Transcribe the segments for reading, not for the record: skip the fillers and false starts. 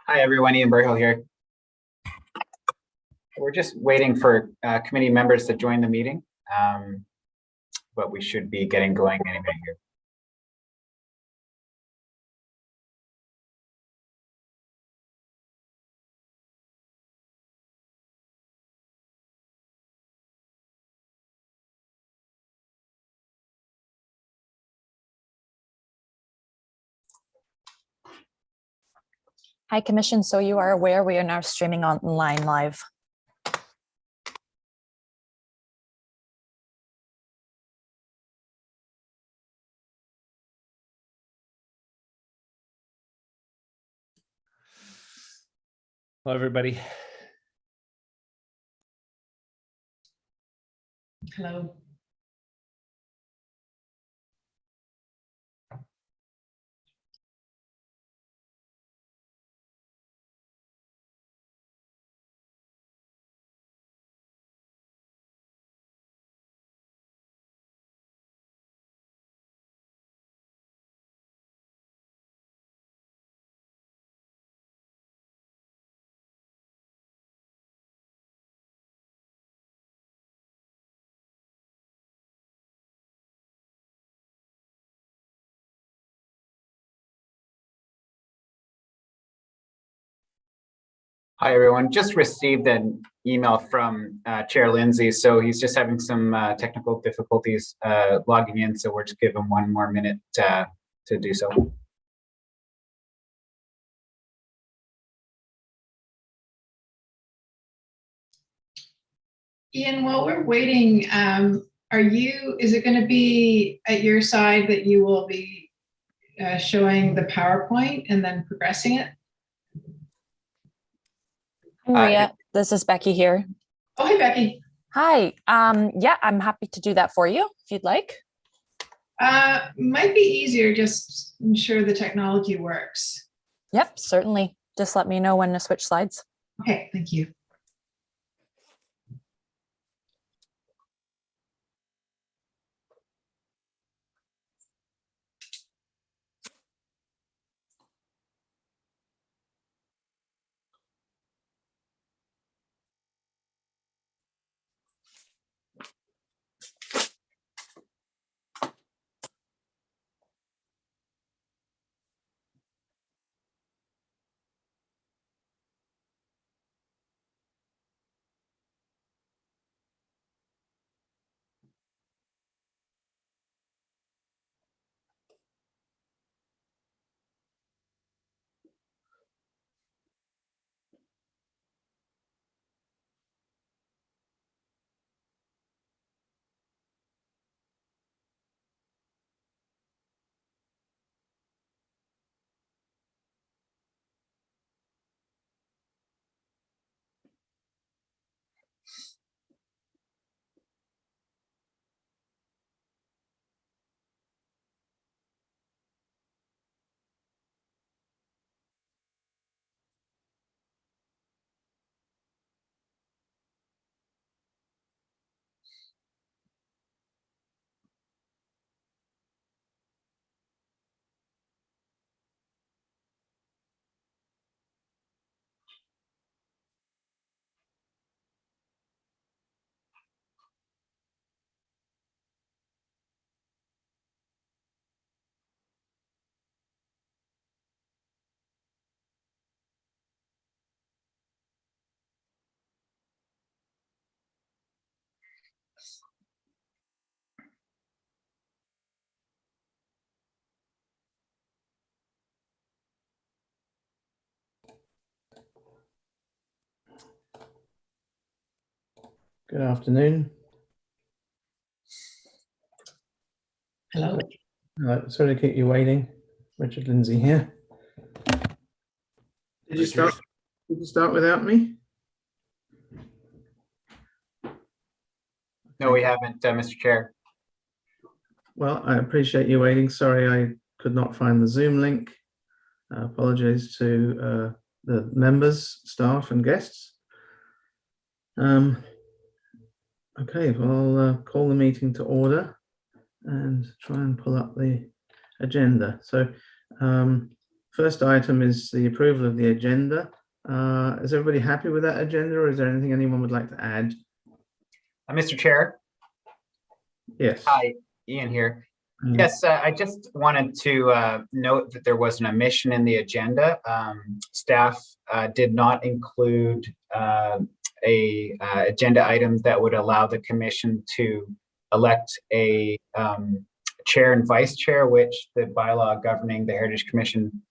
Hi, everyone. Ian Berhill here. We're just waiting for committee members to join the meeting, but we should be getting going any minute here. Hi, Commission. So you are aware we are now streaming online live. Hello, everybody. Hello. Hi, everyone. Just received an email from Chair Lindsay, so he's just having some technical difficulties logging in, so we're just give him 1 more minute to do so. Ian, while we're waiting, is it going to be at your side that you will be showing the PowerPoint and then progressing it? Maria, this is Becky here. Oh, hey, Becky. Hi. Yeah, I'm happy to do that for you if you'd like. Might be easier, just ensure the technology works. Yep, certainly. Just let me know when to switch slides. Okay, thank you. Good afternoon. Hello. Sorry to keep you waiting. Richard Lindsay here. Did you start without me? No, we haven't, Mr. Chair. Well, I appreciate you waiting. Sorry, I could not find the Zoom link. Apologies to the members, staff, and guests. Okay, well, I'll call the meeting to order and try and pull up the agenda. So first item is the approval of the agenda. Is everybody happy with that agenda, or is there anything anyone would like to add? Mr. Chair. Yes. Hi, Ian here. Yes, I just wanted to note that there was an omission in the agenda. Staff did not include a agenda item that would allow the commission to elect a chair and vice chair, which the bylaw governing the Heritage Commission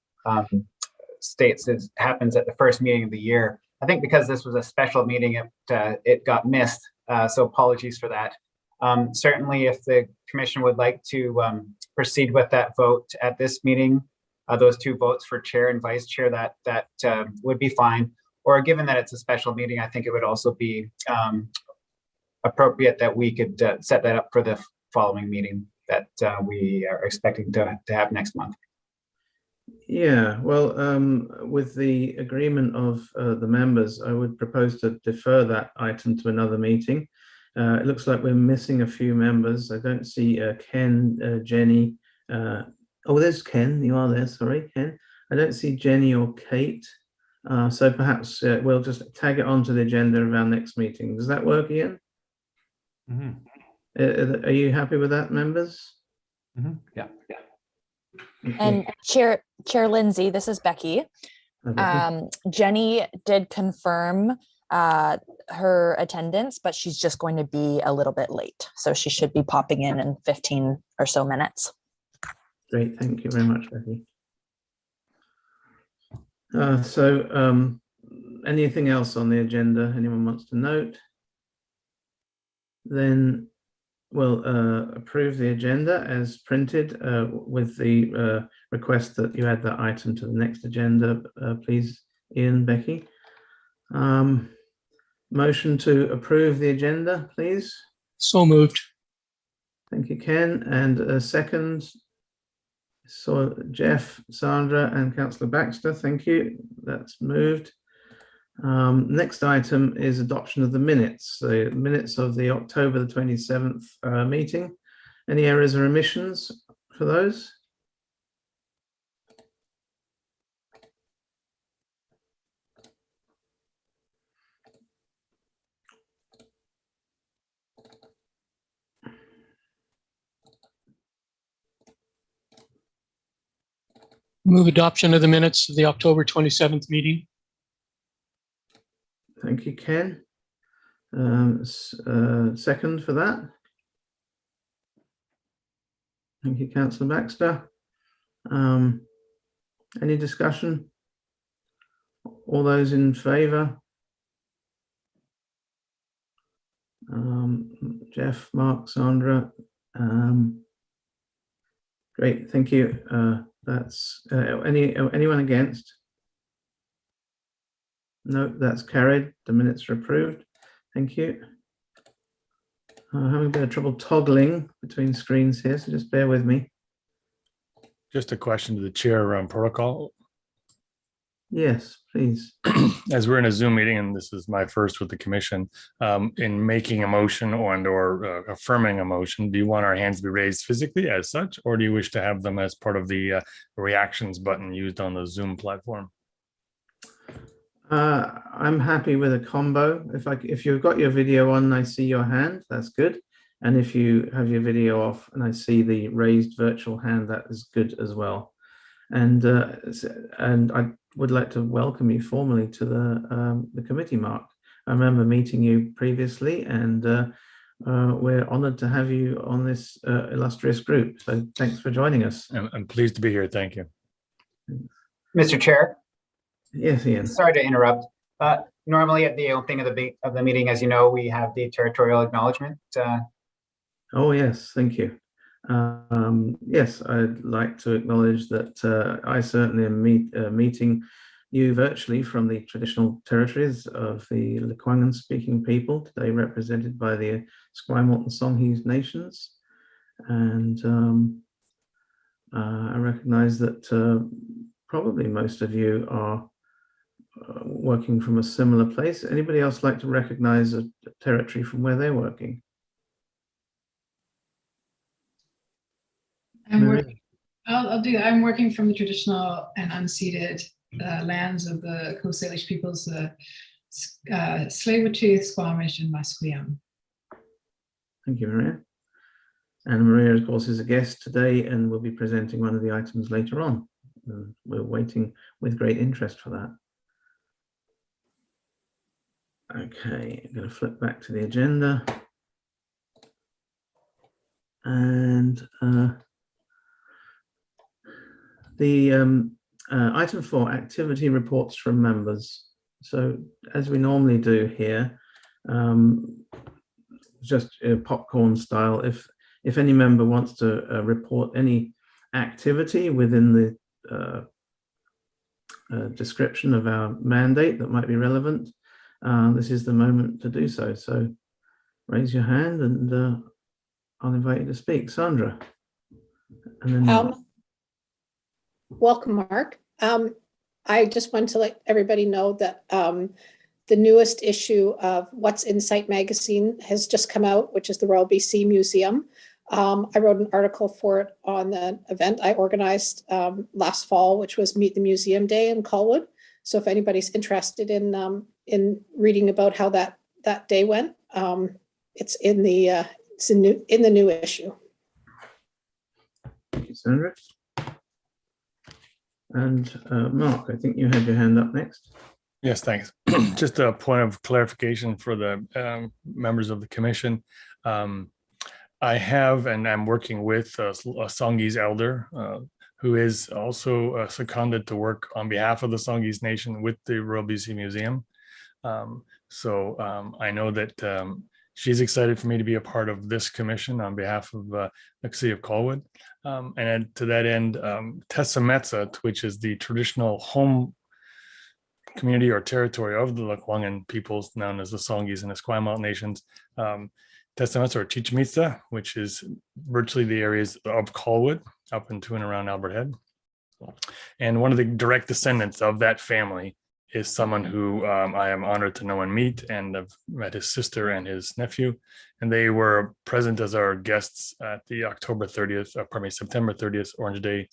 states happens at the first meeting of the year. I think because this was a special meeting, it got missed. So apologies for that. Certainly, if the commission would like to proceed with that vote at this meeting, those two votes for chair and vice chair, that would be fine. Or given that it's a special meeting, I think it would also be appropriate that we could set that up for the following meeting that we are expecting to have next month. Yeah, well, with the agreement of the members, I would propose to defer that item to another meeting. It looks like we're missing a few members. I don't see Ken, Jenny. Oh, there's Ken. You are there. Sorry, Ken. I don't see Jenny or Kate. So perhaps we'll just tag it onto the agenda of our next meeting. Does that work, Ian? Mm-hmm. Are you happy with that, members? Mm-hmm. Yeah. And Chair Lindsay, this is Becky. Jenny did confirm her attendance, but she's just going to be a little bit late. So she should be popping in 15 or so minutes. Great, thank you very much, Becky. Anything else on the agenda anyone wants to note? Then we'll approve the agenda as printed with the request that you add that item to the next agenda, please, Ian, Becky. Motion to approve the agenda, please. So moved. Thank you, Ken. And a second. So Jeff, Sandra, and Councillor Baxter, thank you. That's moved. Next item is adoption of the minutes of the October the 27th meeting. Any errors or omissions for those? Move adoption of the minutes of the October 27th meeting. Thank you, Ken. Second for that. Thank you, Councillor Baxter. Any discussion? All those in favour? Jeff, Mark, Sandra. Great, thank you. That's anyone against? No, that's carried. The minutes are approved. Thank you. I'm having a bit of trouble toggling between screens here, so just bear with me. Just a question to the chair around protocol. Yes, please. As we're in a Zoom meeting, and this is my first with the commission, in making a motion or affirming a motion, do you want our hands to be raised physically as such, or do you wish to have them as part of the reactions button used on the Zoom platform? I'm happy with a combo. If you've got your video on and I see your hand, that's good. And if you have your video off and I see the raised virtual hand, that is good as well. And I would like to welcome you formally to the committee, Mark. I remember meeting you previously, and we're honoured to have you on this illustrious group. So thanks for joining us. I'm pleased to be here. Thank you. Mr. Chair. Yes, Ian. Sorry to interrupt. Normally at the opening of the meeting, as you know, we have the Territorial Acknowledgement. Oh, yes, thank you. Yes, I'd like to acknowledge that I certainly am meeting you virtually from the traditional territories of the Lekwungen speaking people, today represented by the Esquimalt and Songhees nations. And I recognize that probably most of you are working from a similar place. Anybody else like to recognize a territory from where they're working? I'm working I'll do that. I'm working from the traditional and unceded lands of the Coast Salish peoples, Tsleil-Waututh, Squamish, and Musqueam. Thank you, Maria. And Maria, of course, is a guest today and will be presenting one of the items later on. We're waiting with great interest for that. Okay, I'm going to flip back to the agenda. And the item 4, activity reports from members. So as we normally do here, just popcorn style, if any member wants to report any activity within the description of our mandate that might be relevant, this is the moment to do so. So raise your hand and I'll invite you to speak. Sandra. And then Mark. Welcome, Mark. I just want to let everybody know that the newest issue of What's in Sight magazine has just come out, which is the Royal BC Museum. I wrote an article for it on the event I organized last fall, which was Meet the Museum Day in Colwood. So if anybody's interested in reading about how that day went, it's in the new issue. Thank you, Sandra. And Mark, I think you had your hand up next. Yes, thanks. Just a point of clarification for the members of the commission. I have, and I'm working with a Songhees elder who is also seconded to work on behalf of the Songhees Nation with the Royal BC Museum. So I know that she's excited for me to be a part of this commission on behalf of the city of Colwood. And to that end, Tessametsa, which is the traditional home community or territory of the Lekwungen peoples, known as the Songhees and Esquimalt nations, Tessametsa or Chichen Itza, which is virtually the areas of Colwood up into and around Albert Head. And one of the direct descendants of that family is someone who I am honored to know and meet, and I've met his sister and his nephew, and they were present as our guests at the September 30th Orange Day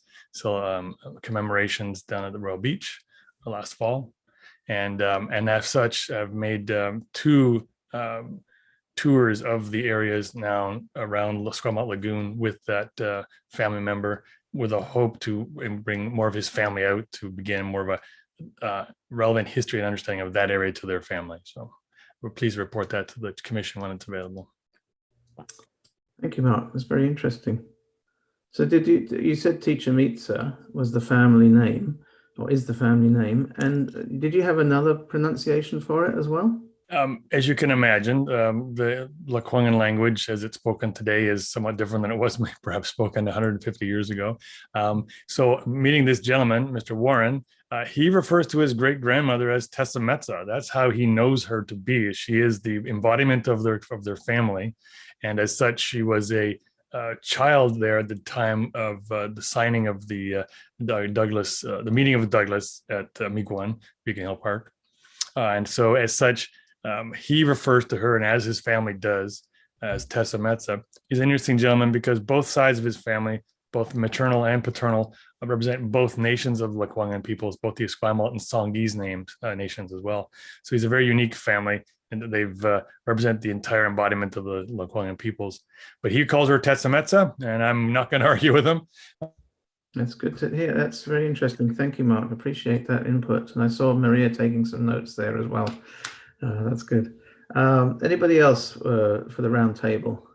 commemorations down at the Royal Beach last fall. And as such, I've made 2 tours of the areas now around Esquimalt Lagoon with that family member, with a hope to bring more of his family out to begin more of a relevant history and understanding of that area to their family. So please report that to the commission when it's available. Thank you, Mark. That's very interesting. So you said Teacher Mitza was the family name, or is the family name, and did you have another pronunciation for it as well? As you can imagine, the Lekwungen language as it's spoken today is somewhat different than it was perhaps spoken 150 years ago. So meeting this gentleman, Mr. Warren, he refers to his great-grandmother as Tessametsa. That's how he knows her to be. She is the embodiment of their family. And as such, she was a child there at the time of the signing of the meeting of Douglas at Miigwech, Beacon Hill Park. And so as such, he refers to her, and as his family does, as Tessametsa. He's an interesting gentleman because both sides of his family, both maternal and paternal, represent both nations of Lekwungen peoples, both the Esquimalt and Songhees nations as well. So he's a very unique family, and they've represent the entire embodiment of the Lekwungen peoples. But he calls her Tessametsa, and I'm not going to argue with him. That's good to hear. That's very interesting. Thank you, Mark. Appreciate that input. And I saw Maria taking some notes there as well. That's good. Anybody else for the round table?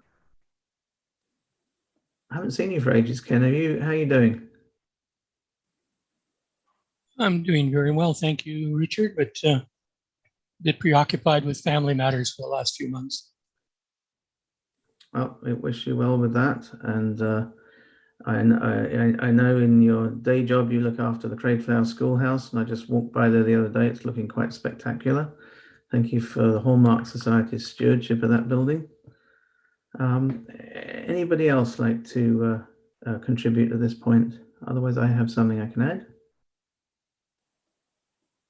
I haven't seen you for ages, Ken. How are you doing? I'm doing very well, thank you, Richard, but a bit preoccupied with family matters for the last few months. Well, I wish you well with that. And I know in your day job you look after the Craigflower Schoolhouse, and I just walked by there the other day. It's looking quite spectacular. Thank you for the Hallmark Society's stewardship of that building. Anybody else like to contribute at this point? Otherwise, I have something I can add.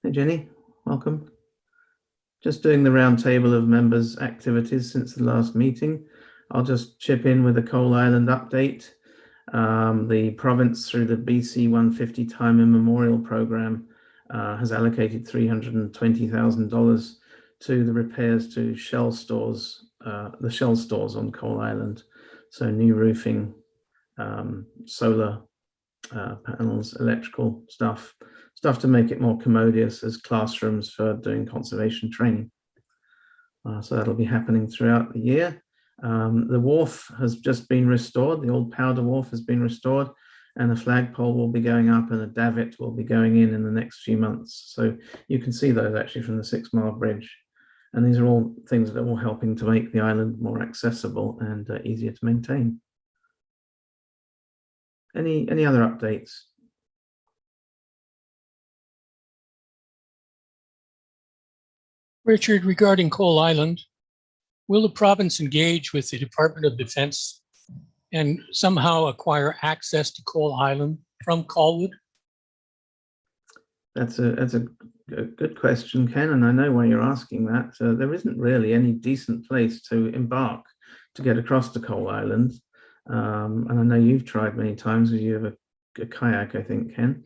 Hey, Jenny, welcome. Just doing the round table of members' activities since the last meeting. I'll just chip in with a Coal Island update. The province, through the BC 150 Time Immemorial Program, has allocated $320,000 to the repairs to Shell stores, the Shell stores on Coal Island. So new roofing, solar panels, electrical stuff to make it more commodious as classrooms for doing conservation training. So that'll be happening throughout the year. The wharf has just been restored. The old powder wharf has been restored, and a flagpole will be going up and a davit will be going in the next few months. So you can see those actually from the 6 Mile Bridge. And these are all things that are all helping to make the island more accessible and easier to maintain. Any other updates? Richard, regarding Coal Island, will the province engage with the Department of Defense and somehow acquire access to Coal Island from Colwood? That's a good question, Ken, and I know why you're asking that. There isn't really any decent place to embark to get across to Coal Island. And I know you've tried many times because you have a kayak, I think, Ken.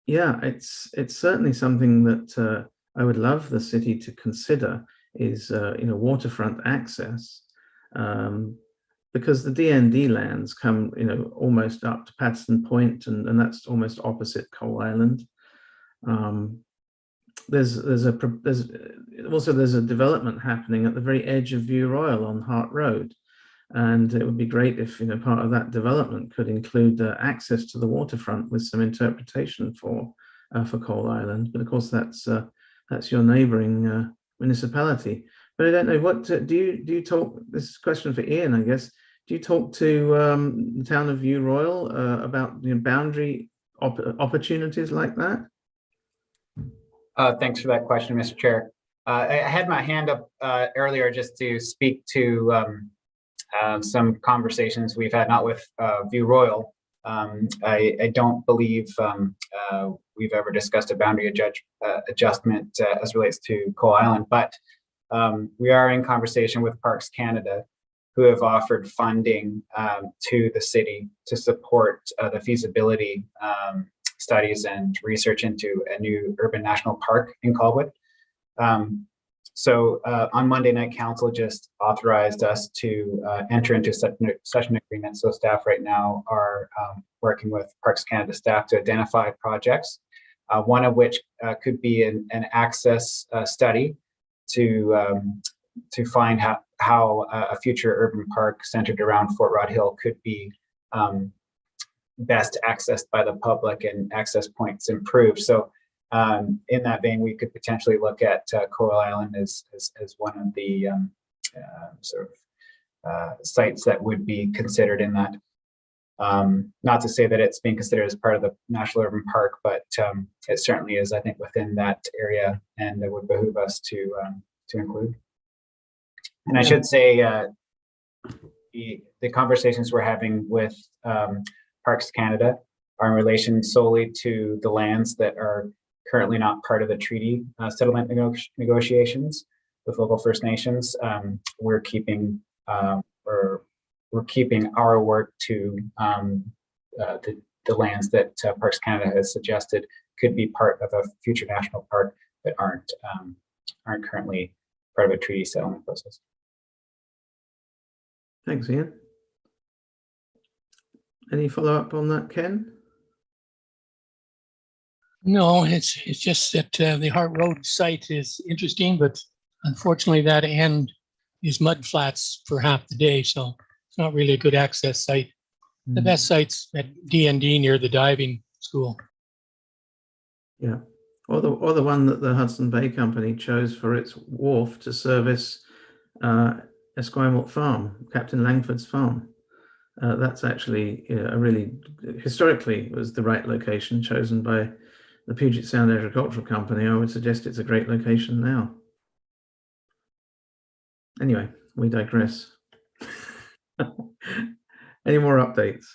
Yeah, it's certainly something that I would love the city to consider is waterfront access, because the DND lands come almost up to Patterson Point, and that's almost opposite Coal Island. There's a development happening at the very edge of View Royal on Hart Road, and it would be great if part of that development could include access to the waterfront with some interpretation for Coal Island. But of course, that's your neighbouring municipality. But I don't know, what do you talk? This is a question for Ian, I guess. Do you talk to the town of View Royal about boundary opportunities like that? Thanks for that question, Mr. Chair. I had my hand up earlier just to speak to some conversations we've had, not with View Royal. I don't believe we've ever discussed a boundary adjustment as relates to Coal Island, but we are in conversation with Parks Canada, who have offered funding to the city to support the feasibility studies and research into a new urban national park in Colwood. So on Monday night, council just authorized us to enter into such an agreement. So staff right now are working with Parks Canada staff to identify projects, one of which could be an access study to find how a future urban park centered around Fort Rod Hill could be best accessed by the public and access points improved. So in that vein, we could potentially look at Coal Island as one of the sites that would be considered in that. Not to say that it's being considered as part of the National Urban Park, but it certainly is, I think, within that area, and it would behoove us to include. And I should say the conversations we're having with Parks Canada are in relation solely to the lands that are currently not part of the treaty settlement negotiations with local First Nations. We're keeping our work to the lands that Parks Canada has suggested could be part of a future national park that aren't currently part of a treaty settlement process. Thanks, Ian. Any follow-up on that, Ken? No, it's just that the Hart Road site is interesting, but unfortunately that end is mud flats for half the day, so it's not really a good access site. The best site's at DND near the diving school. Yeah, or the one that the Hudson Bay Company chose for its wharf to service Esquimalt Farm, Captain Langford's farm. That's actually a really, historically, was the right location chosen by the Puget Sound Agricultural Company. I would suggest it's a great location now. Anyway, we digress. Any more updates?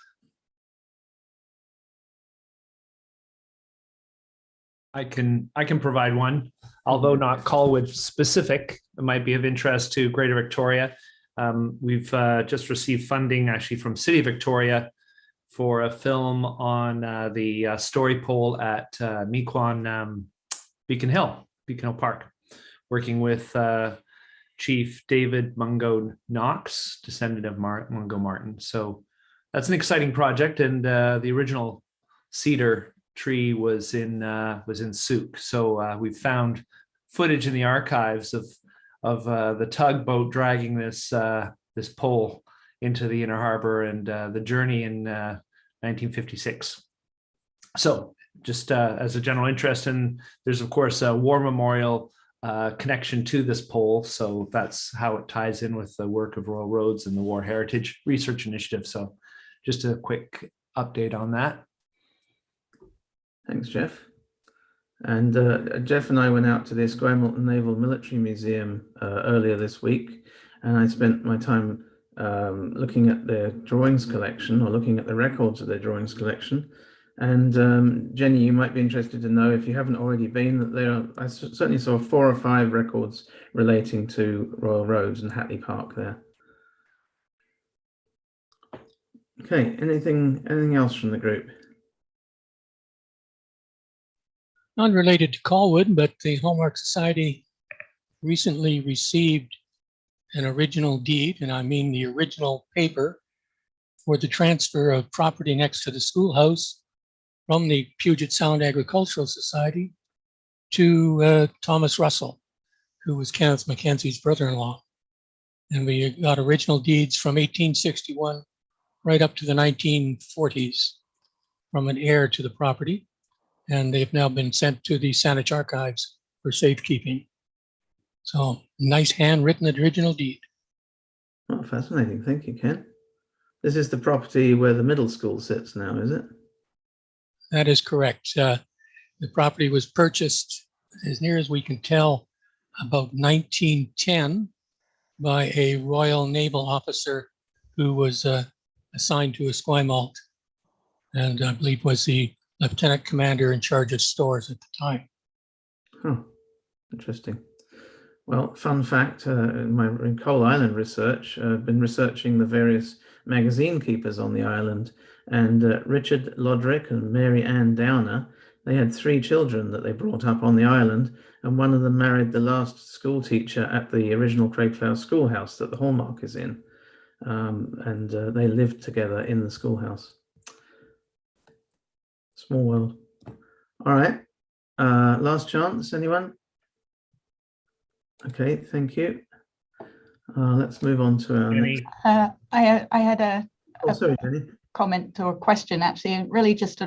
I can provide one, although not Colwood specific. It might be of interest to Greater Victoria. We've just received funding actually from City of Victoria for a film on the story pole at Mequon Beacon Hill Park, working with Chief David Mungo Knox, descendant of Mungo Martin. So that's an exciting project, and the original cedar tree was in Souk. So we've found footage in the archives of the tugboat dragging this pole into the Inner Harbor, and the journey in 1956. So just as a general interest, and there's of course a war memorial connection to this pole. So that's how it ties in with the work of Royal Roads and the War Heritage Research Initiative. So just a quick update on that. Thanks, Jeff. And Jeff and I went out to the Esquimalt Naval Military Museum earlier this week, and I spent my time looking at their drawings collection, or looking at the records of their drawings collection. And Jenny, you might be interested to know, if you haven't already been, that I certainly saw 4 or 5 records relating to Royal Roads and Hatley Park there. Okay, anything else from the group? Unrelated to Colwood, but the Hallmark Society recently received an original deed, and I mean the original paper, for the transfer of property next to the schoolhouse from the Puget Sound Agricultural Society to Thomas Russell, who was Kenneth Mackenzie's brother-in-law. And we got original deeds from 1861 right up to the 1940s from an heir to the property. And they've now been sent to the Saanich Archives for safekeeping. So nice handwritten original deed. Oh, fascinating. Thank you, Ken. This is the property where the middle school sits now, is it? That is correct. The property was purchased, as near as we can tell, about 1910 by a Royal Naval officer who was assigned to Esquimalt, and I believe was the lieutenant commander in charge of stores at the time. Oh, interesting. Well, fun fact, in my Coal Island research, I've been researching the various magazine keepers on the island, and Richard Lodrick and Mary Ann Downer, they had 3 children that they brought up on the island, and one of them married the last school teacher at the original Craigflower schoolhouse that the Hallmark is in, and they lived together in the schoolhouse. Small world. All right, last chance, anyone? Okay, thank you. Let's move on to our Jenny. I had a sorry, Jenny. comment or a question, actually, and really just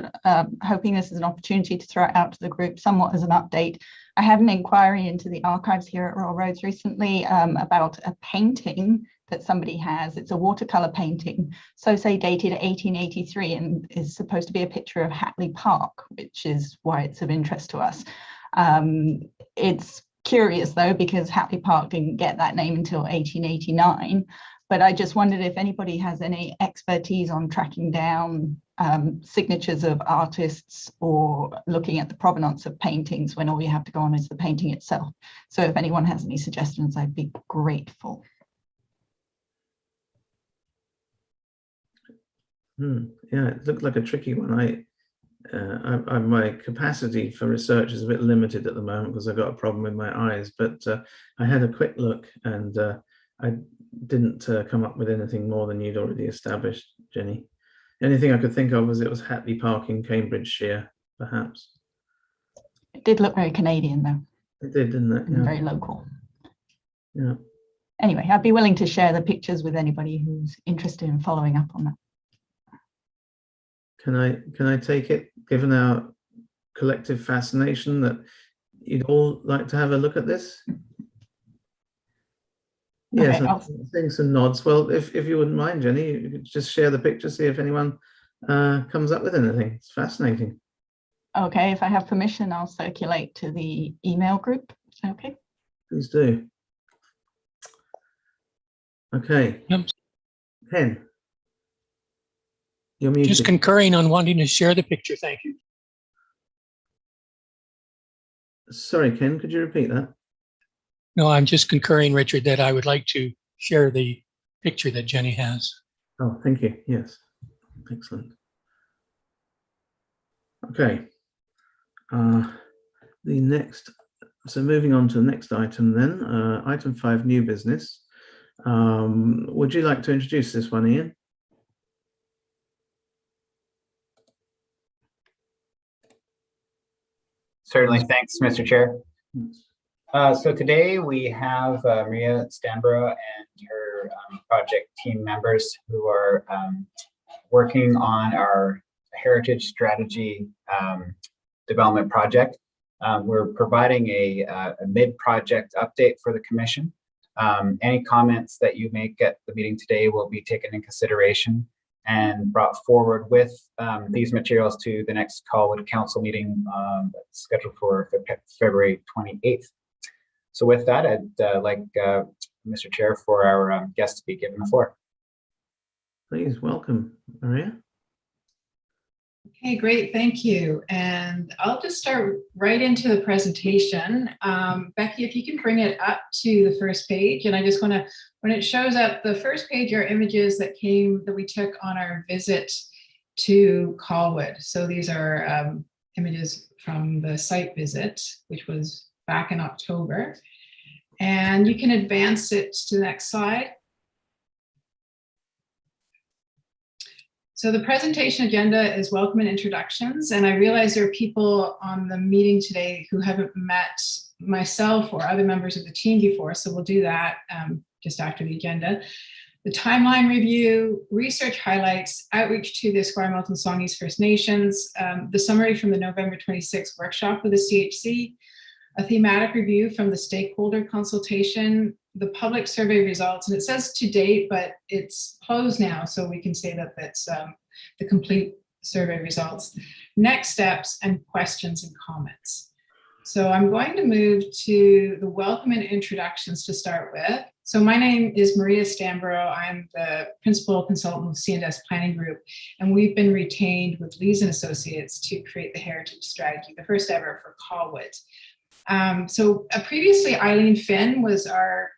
hoping this is an opportunity to throw it out to the group somewhat as an update. I had an inquiry into the archives here at Royal Roads recently about a painting that somebody has. It's a watercolor painting, so say dated 1883, and is supposed to be a picture of Hatley Park, which is why it's of interest to us. It's curious though, because Hatley Park didn't get that name until 1889. But I just wondered if anybody has any expertise on tracking down signatures of artists, or looking at the provenance of paintings when all you have to go on is the painting itself. So if anyone has any suggestions, I'd be grateful. Yeah, it looked like a tricky one. My capacity for research is a bit limited at the moment because I've got a problem with my eyes, but I had a quick look, and I didn't come up with anything more than you'd already established, Jenny. The only thing I could think of was it was Hatley Park in Cambridgeshire, perhaps. It did look very Canadian though. It did, didn't it? And very local. Yeah. Anyway, I'd be willing to share the pictures with anybody who's interested in following up on that. Can I take it, given our collective fascination, that you'd all like to have a look at this? Yes, Okay, I'm seeing some nods. Well, if you wouldn't mind, Jenny, you could just share the picture, see if anyone comes up with anything. It's fascinating. Okay, if I have permission, I'll circulate to the email group. Okay. Please do. Okay. Yep. Ken. You're muted. Just concurring on wanting to share the picture. Thank you. Sorry, Ken, could you repeat that? No, I'm just concurring, Richard, that I would like to share the picture that Jenny has. Oh, thank you. Yes, excellent. Okay. The next, so moving on to the next item then, item 5, new business. Would you like to introduce this one, Ian? Certainly. Thanks, Mr. Chair. So today we have Maria Stanborough and her project team members who are working on our heritage strategy development project. We're providing a mid-project update for the commission. Any comments that you make at the meeting today will be taken in consideration and brought forward with these materials to the next Colwood Council meeting that's scheduled for February 28th. So with that, I'd like Mr. Chair for our guest to be given the floor. Please welcome, Maria. Okay, great, thank you. And I'll just start right into the presentation. Becky, if you can bring it up to the first page, and I just want to, when it shows up, the first page are images that we took on our visit to Colwood. So these are images from the site visit, which was back in October. And you can advance it to the next slide. So the presentation agenda is welcome and introductions. And I realize there are people on the meeting today who haven't met myself or other members of the team before. So we'll do that just after the agenda. The timeline review, research highlights, outreach to the Squire Milton Songhees First Nations, the summary from the November 26th workshop with the CHC, a thematic review from the stakeholder consultation, the public survey results, and it says to date, but it's closed now, so we can say that that's the complete survey results, next steps, and questions and comments. So I'm going to move to the welcome and introductions to start with. So my name is Maria Stanborough. I'm the principal consultant of C&S Planning Group, and we've been retained with Lees & Associates to create the heritage strategy, the first ever for Colwood. Previously, Eileen Finn was our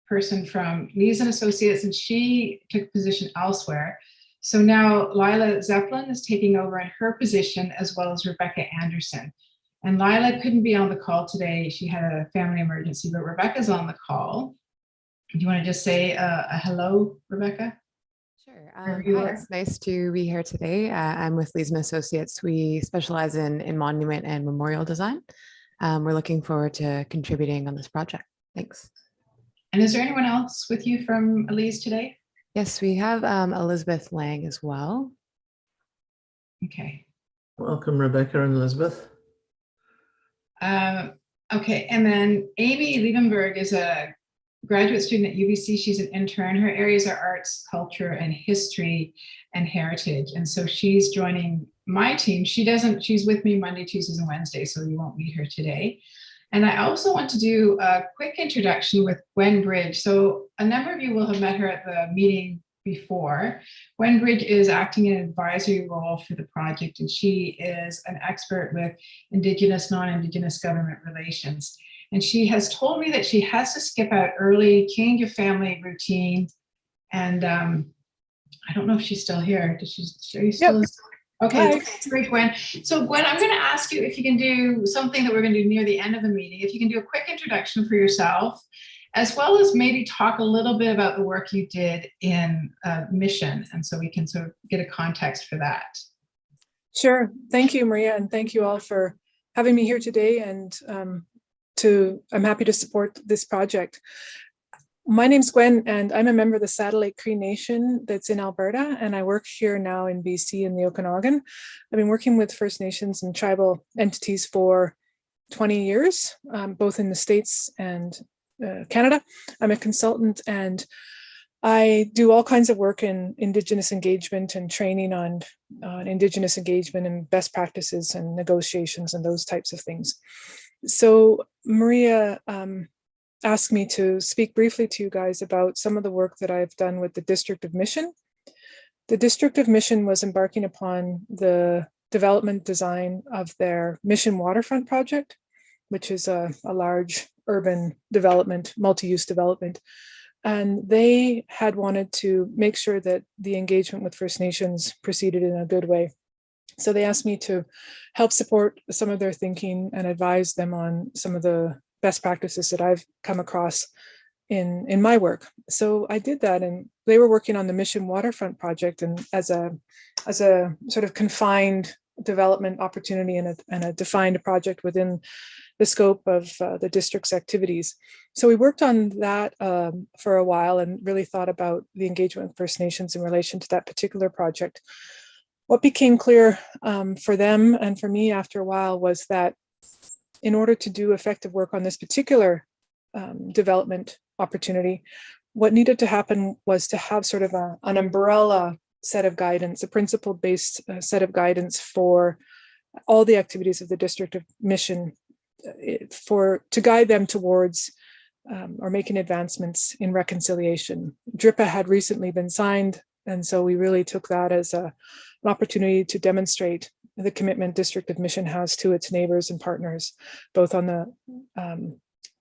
person from Lees & Associates, and she took a position elsewhere. So now Lila Zeppelin is taking over in her position, as well as Rebecca Anderson. And Lila couldn't be on the call today. She had a family emergency, but Rebecca's on the call. Do you want to just say a hello, Rebecca? Sure. Hi, it's nice to be here today. I'm with Lees & Associates. We specialize in monument and memorial design. We're looking forward to contributing on this project. Thanks. And is there anyone else with you from Lees today? Yes, we have Elizabeth Lang as well. Okay. Welcome, Rebecca and Elizabeth. Okay, and then Amy Liebenberg is a graduate student at UBC. She's an intern. Her areas are arts, culture, and history and heritage. And so she's joining my team. She's with me Monday, Tuesdays, and Wednesdays, so you won't meet her today. And I also want to do a quick introduction with Gwen Bridge. So a number of you will have met her at the meeting before. Gwen Bridge is acting in an advisory role for the project, and she is an expert with Indigenous, non-Indigenous government relations. And she has told me that she has to skip out early, change a family routine. And I don't know if she's still here. Are you still? Yep. Okay, great, Gwen. So Gwen, I'm going to ask you if you can do something that we're going to do near the end of the meeting. If you can do a quick introduction for yourself, as well as maybe talk a little bit about the work you did in Mission. And so we can sort of get a context for that. Sure. Thank you, Maria. And thank you all for having me here today. And I'm happy to support this project. My name's Gwen, and I'm a member of the Satellite Cree Nation that's in Alberta, and I work here now in BC in the Okanagan. I've been working with First Nations and tribal entities for 20 years, both in the States and Canada. I'm a consultant, and I do all kinds of work in Indigenous engagement and training on Indigenous engagement and best practices and negotiations and those types of things. So Maria asked me to speak briefly to you guys about some of the work that I've done with the District of Mission. The District of Mission was embarking upon the development design of their Mission Waterfront project, which is a large urban development, multi-use development. And they had wanted to make sure that the engagement with First Nations proceeded in a good way. So they asked me to help support some of their thinking and advise them on some of the best practices that I've come across in my work. So I did that, and they were working on the Mission Waterfront project, and as a sort of confined development opportunity and a defined project within the scope of the district's activities. So we worked on that for a while and really thought about the engagement with First Nations in relation to that particular project. What became clear for them and for me after a while was that in order to do effective work on this particular development opportunity, what needed to happen was to have sort of an umbrella set of guidance, a principle-based set of guidance for all the activities of the District of Mission to guide them towards or making advancements in reconciliation. DRIPA had recently been signed, and so we really took that as an opportunity to demonstrate the commitment District of Mission has to its neighbors and partners, both on the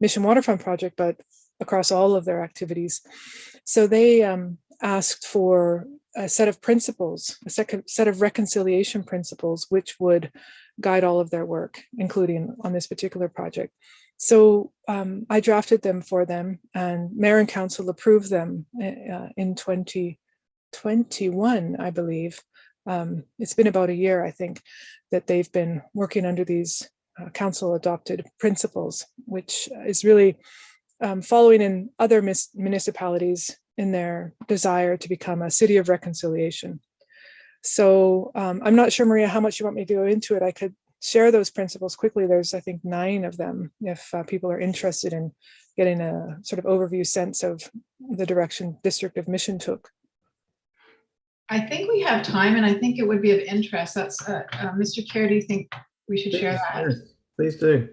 Mission Waterfront project, but across all of their activities. So they asked for a set of principles, a second set of reconciliation principles, which would guide all of their work, including on this particular project. So I drafted them for them, and Mayor and Council approved them in 2021, I believe. It's been about a year, I think, that they've been working under these council adopted principles, which is really following in other municipalities in their desire to become a city of reconciliation. So I'm not sure, Maria, how much you want me to go into it. I could share those principles quickly. There's, I think, 9 of them, if people are interested in getting a sort of overview sense of the direction District of Mission took. I think we have time, and I think it would be of interest. That's Mr. Chair, do you think we should share that? Yes, please do.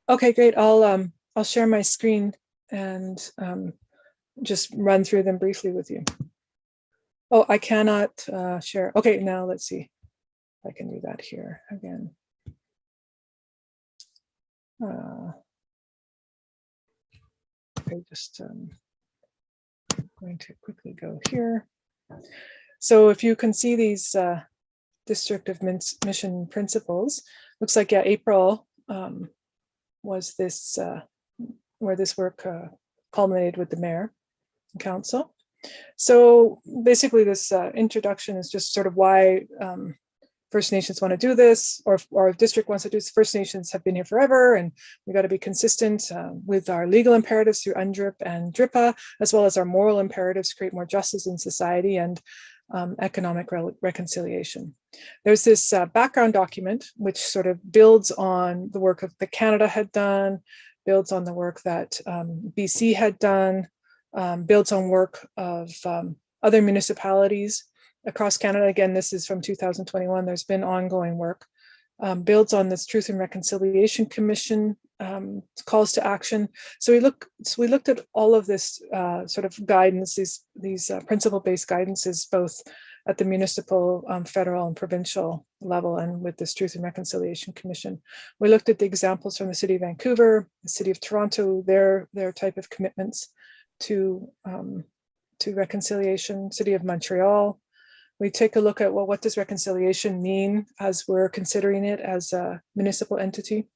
Okay, great. I'll share my screen and just run through them briefly with you. Oh, I cannot share. Okay, now let's see if I can do that here again. Okay, just going to quickly go here. So if you can see these District of Mission principles, looks like, yeah, April was this where this work culminated with the mayor and council. So basically this introduction is just sort of why First Nations want to do this, or if district wants to do this. First Nations have been here forever, and we got to be consistent with our legal imperatives through UNDRIP and DRIPA, as well as our moral imperatives to create more justice in society and economic reconciliation. There's this background document which sort of builds on the work that Canada had done, builds on the work that BC had done, builds on work of other municipalities across Canada. Again, this is from 2021. There's been ongoing work. Builds on this Truth and Reconciliation Commission calls to action. So we looked at all of this sort of guidance, these principle-based guidances, both at the municipal, federal, and provincial level, and with this Truth and Reconciliation Commission. We looked at the examples from the City of Vancouver, the City of Toronto, their type of commitments to reconciliation, City of Montreal. We take a look at, well, what does reconciliation mean as we're considering it as a municipal entity?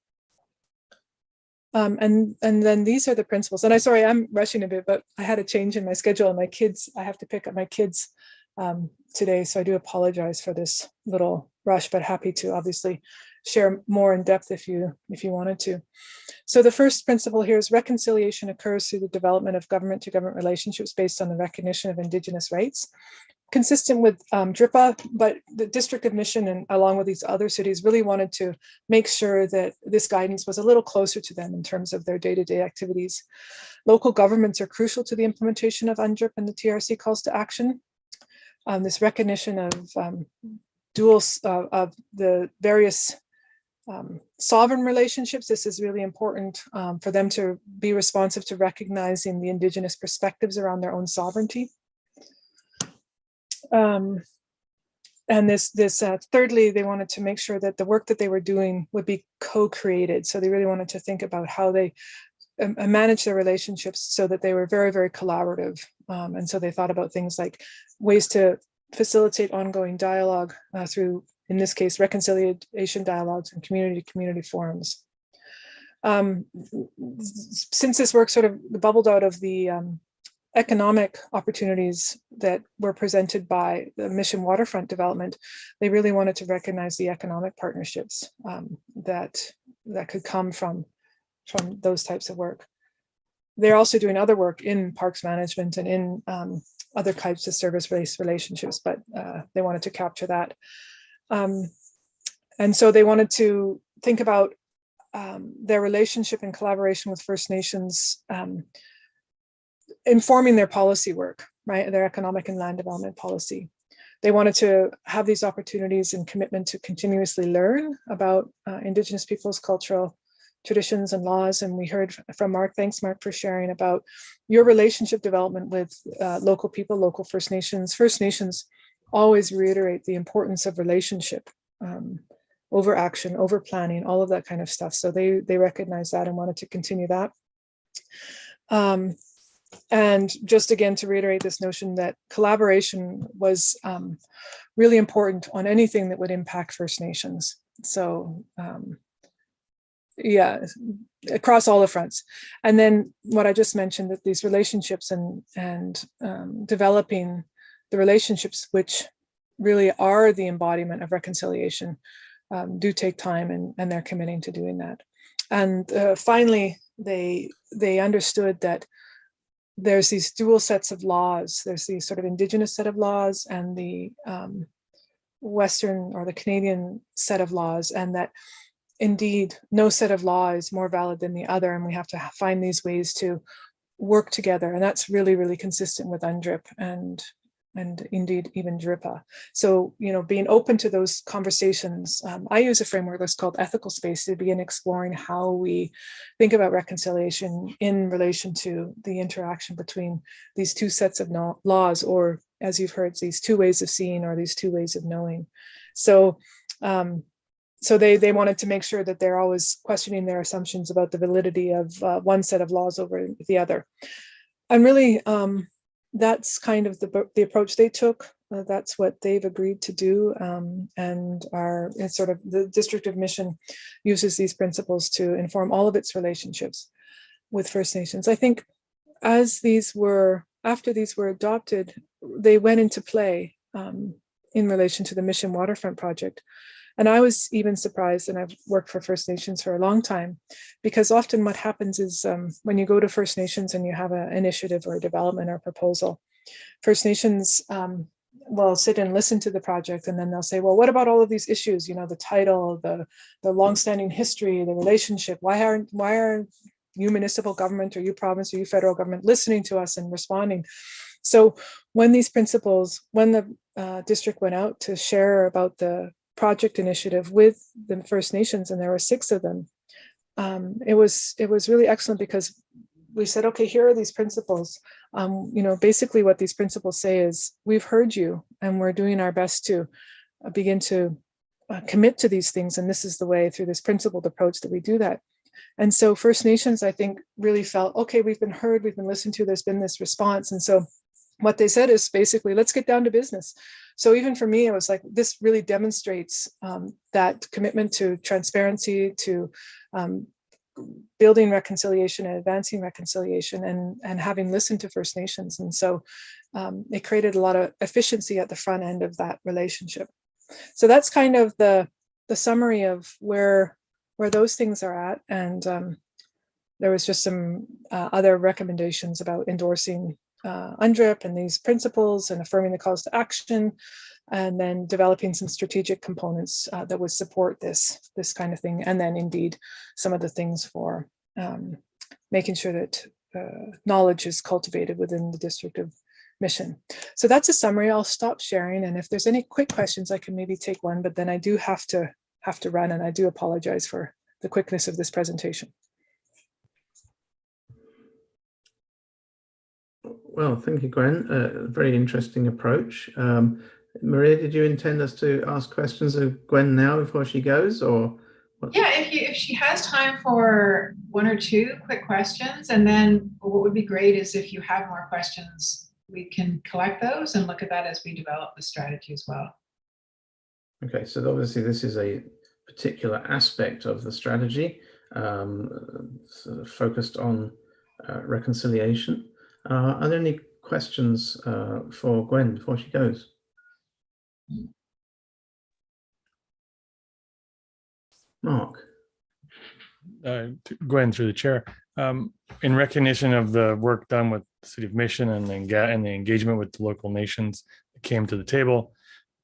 And then these are the principles. And sorry, I'm rushing a bit, but I had a change in my schedule, and my kids, I have to pick up my kids today. So I do apologize for this little rush, but happy to obviously share more in depth if you wanted to. So the first principle here is reconciliation occurs through the development of government to government relationships based on the recognition of Indigenous rights. Consistent with DRIPA, but the District of Mission, and along with these other cities, really wanted to make sure that this guidance was a little closer to them in terms of their day-to-day activities. Local governments are crucial to the implementation of UNDRIP and the TRC calls to action. This recognition of of the various sovereign relationships, this is really important for them to be responsive to recognizing the Indigenous perspectives around their own sovereignty. And thirdly, they wanted to make sure that the work that they were doing would be co-created. So they really wanted to think about how they manage their relationships so that they were very, very collaborative. And so they thought about things like ways to facilitate ongoing dialogue through, in this case, reconciliation dialogues and community-to-community forums. Since this work sort of bubbled out of the economic opportunities that were presented by the Mission Waterfront development, they really wanted to recognize the economic partnerships that could come from those types of work. They're also doing other work in parks management and in other types of service-based relationships, but they wanted to capture that. And so they wanted to think about their relationship and collaboration with First Nations, informing their policy work, right? Their economic and land development policy. They wanted to have these opportunities and commitment to continuously learn about Indigenous peoples' cultural traditions and laws. And we heard from Mark, thanks Mark for sharing about your relationship development with local people, local First Nations. First Nations always reiterate the importance of relationship over action, over planning, all of that kind of stuff. So they recognized that and wanted to continue that. And just again, to reiterate this notion that collaboration was really important on anything that would impact First Nations. So yeah, across all the fronts. And then what I just mentioned, that these relationships and developing the relationships which really are the embodiment of reconciliation do take time, and they're committing to doing that. And finally, they understood that there's these dual sets of laws. There's the sort of Indigenous set of laws and the Western or the Canadian set of laws, and that indeed no set of law is more valid than the other, and we have to find these ways to work together. And that's really, really consistent with UNDRIP and indeed even DRIPA. So, you know, being open to those conversations. I use a framework that's called ethical space to begin exploring how we think about reconciliation in relation to the interaction between these two sets of laws, or as you've heard, these two ways of seeing or these two ways of knowing. So, so they wanted to make sure that they're always questioning their assumptions about the validity of one set of laws over the other. And really, that's kind of the approach they took. That's what they've agreed to do. And it's sort of the District of Mission uses these principles to inform all of its relationships with First Nations. I think after these were adopted, they went into play in relation to the Mission Waterfront project. And I was even surprised, and I've worked for First Nations for a long time, because often what happens is when you go to First Nations and you have an initiative or a development or a proposal, First Nations will sit and listen to the project, and then they'll say, well, what about all of these issues? You know, the title, the longstanding history, the relationship. Why aren't you municipal government, or you province, or you federal government listening to us and responding? So when these principles, when the district went out to share about the project initiative with the First Nations, and there were 6 of them, it was really excellent, because we said, okay, here are these principles. You know, basically what these principles say is, we've heard you and we're doing our best to begin to commit to these things, and this is the way, through this principled approach, that we do that. And so First Nations, I think, really felt, okay, we've been heard, we've been listened to, there's been this response. And so what they said is basically, let's get down to business. So even for me, it was like, this really demonstrates that commitment to transparency, to building reconciliation and advancing reconciliation, and having listened to First Nations. And so it created a lot of efficiency at the front end of that relationship. So that's kind of the summary of where those things are at. And there was just some other recommendations about endorsing UNDRIP and these principles, and affirming the calls to action, and then developing some strategic components that would support this kind of thing. And then indeed some of the things for making sure that knowledge is cultivated within the District of Mission. So that's a summary. I'll stop sharing, and if there's any quick questions, I can maybe take one, but then I do have to run, and I do apologize for the quickness of this presentation. Well, thank you, Gwen. Very interesting approach. Maria, did you intend us to ask questions of Gwen now before she goes, or Yeah, if she has time for one or two quick questions, and then what would be great is if you have more questions, we can collect those and look at that as we develop the strategy as well. Okay, so obviously this is a particular aspect of the strategy, sort of focused on reconciliation. Are there any questions for Gwen before she goes? Mark. Gwen, through the chair, in recognition of the work done with the City of Mission and the engagement with the local nations that came to the table,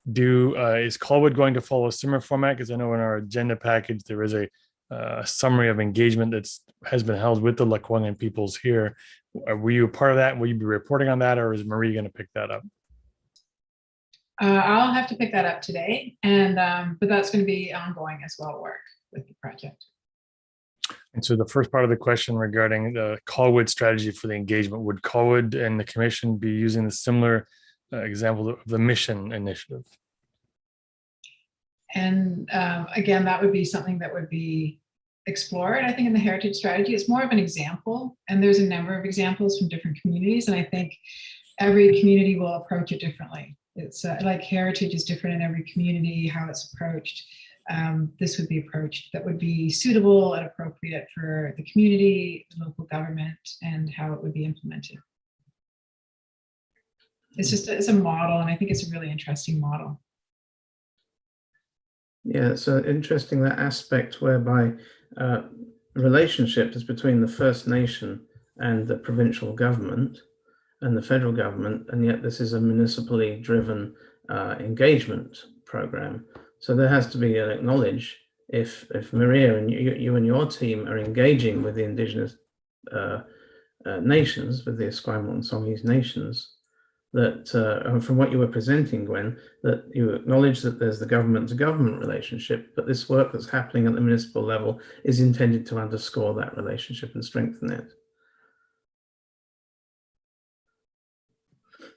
is Colwood going to follow a similar format? Because I know in our agenda package there is a summary of engagement that has been held with the Lekwungen peoples here. Were you a part of that? Will you be reporting on that, or is Marie going to pick that up? I'll have to pick that up today, and but that's going to be ongoing as well, work with the project. And so the first part of the question regarding the Colwood strategy for the engagement, would Colwood and the commission be using the similar example of the mission initiative? And again, that would be something that would be explored, I think, in the heritage strategy. It's more of an example, and there's a number of examples from different communities, and I think every community will approach it differently. It's like heritage is different in every community, how it's approached. This would be approached that would be suitable and appropriate for the community, the local government, and how it would be implemented. It's a model, and I think it's a really interesting model. Yeah, so interesting, that aspect whereby relationship is between the First Nation and the provincial government and the federal government, and yet this is a municipally driven engagement program. So there has to be an acknowledge if Maria and you and your team are engaging with the Indigenous nations, with the Esquimalt and Songhees nations, that from what you were presenting, Gwen, that you acknowledge that there's the government-to-government relationship, but this work that's happening at the municipal level is intended to underscore that relationship and strengthen it.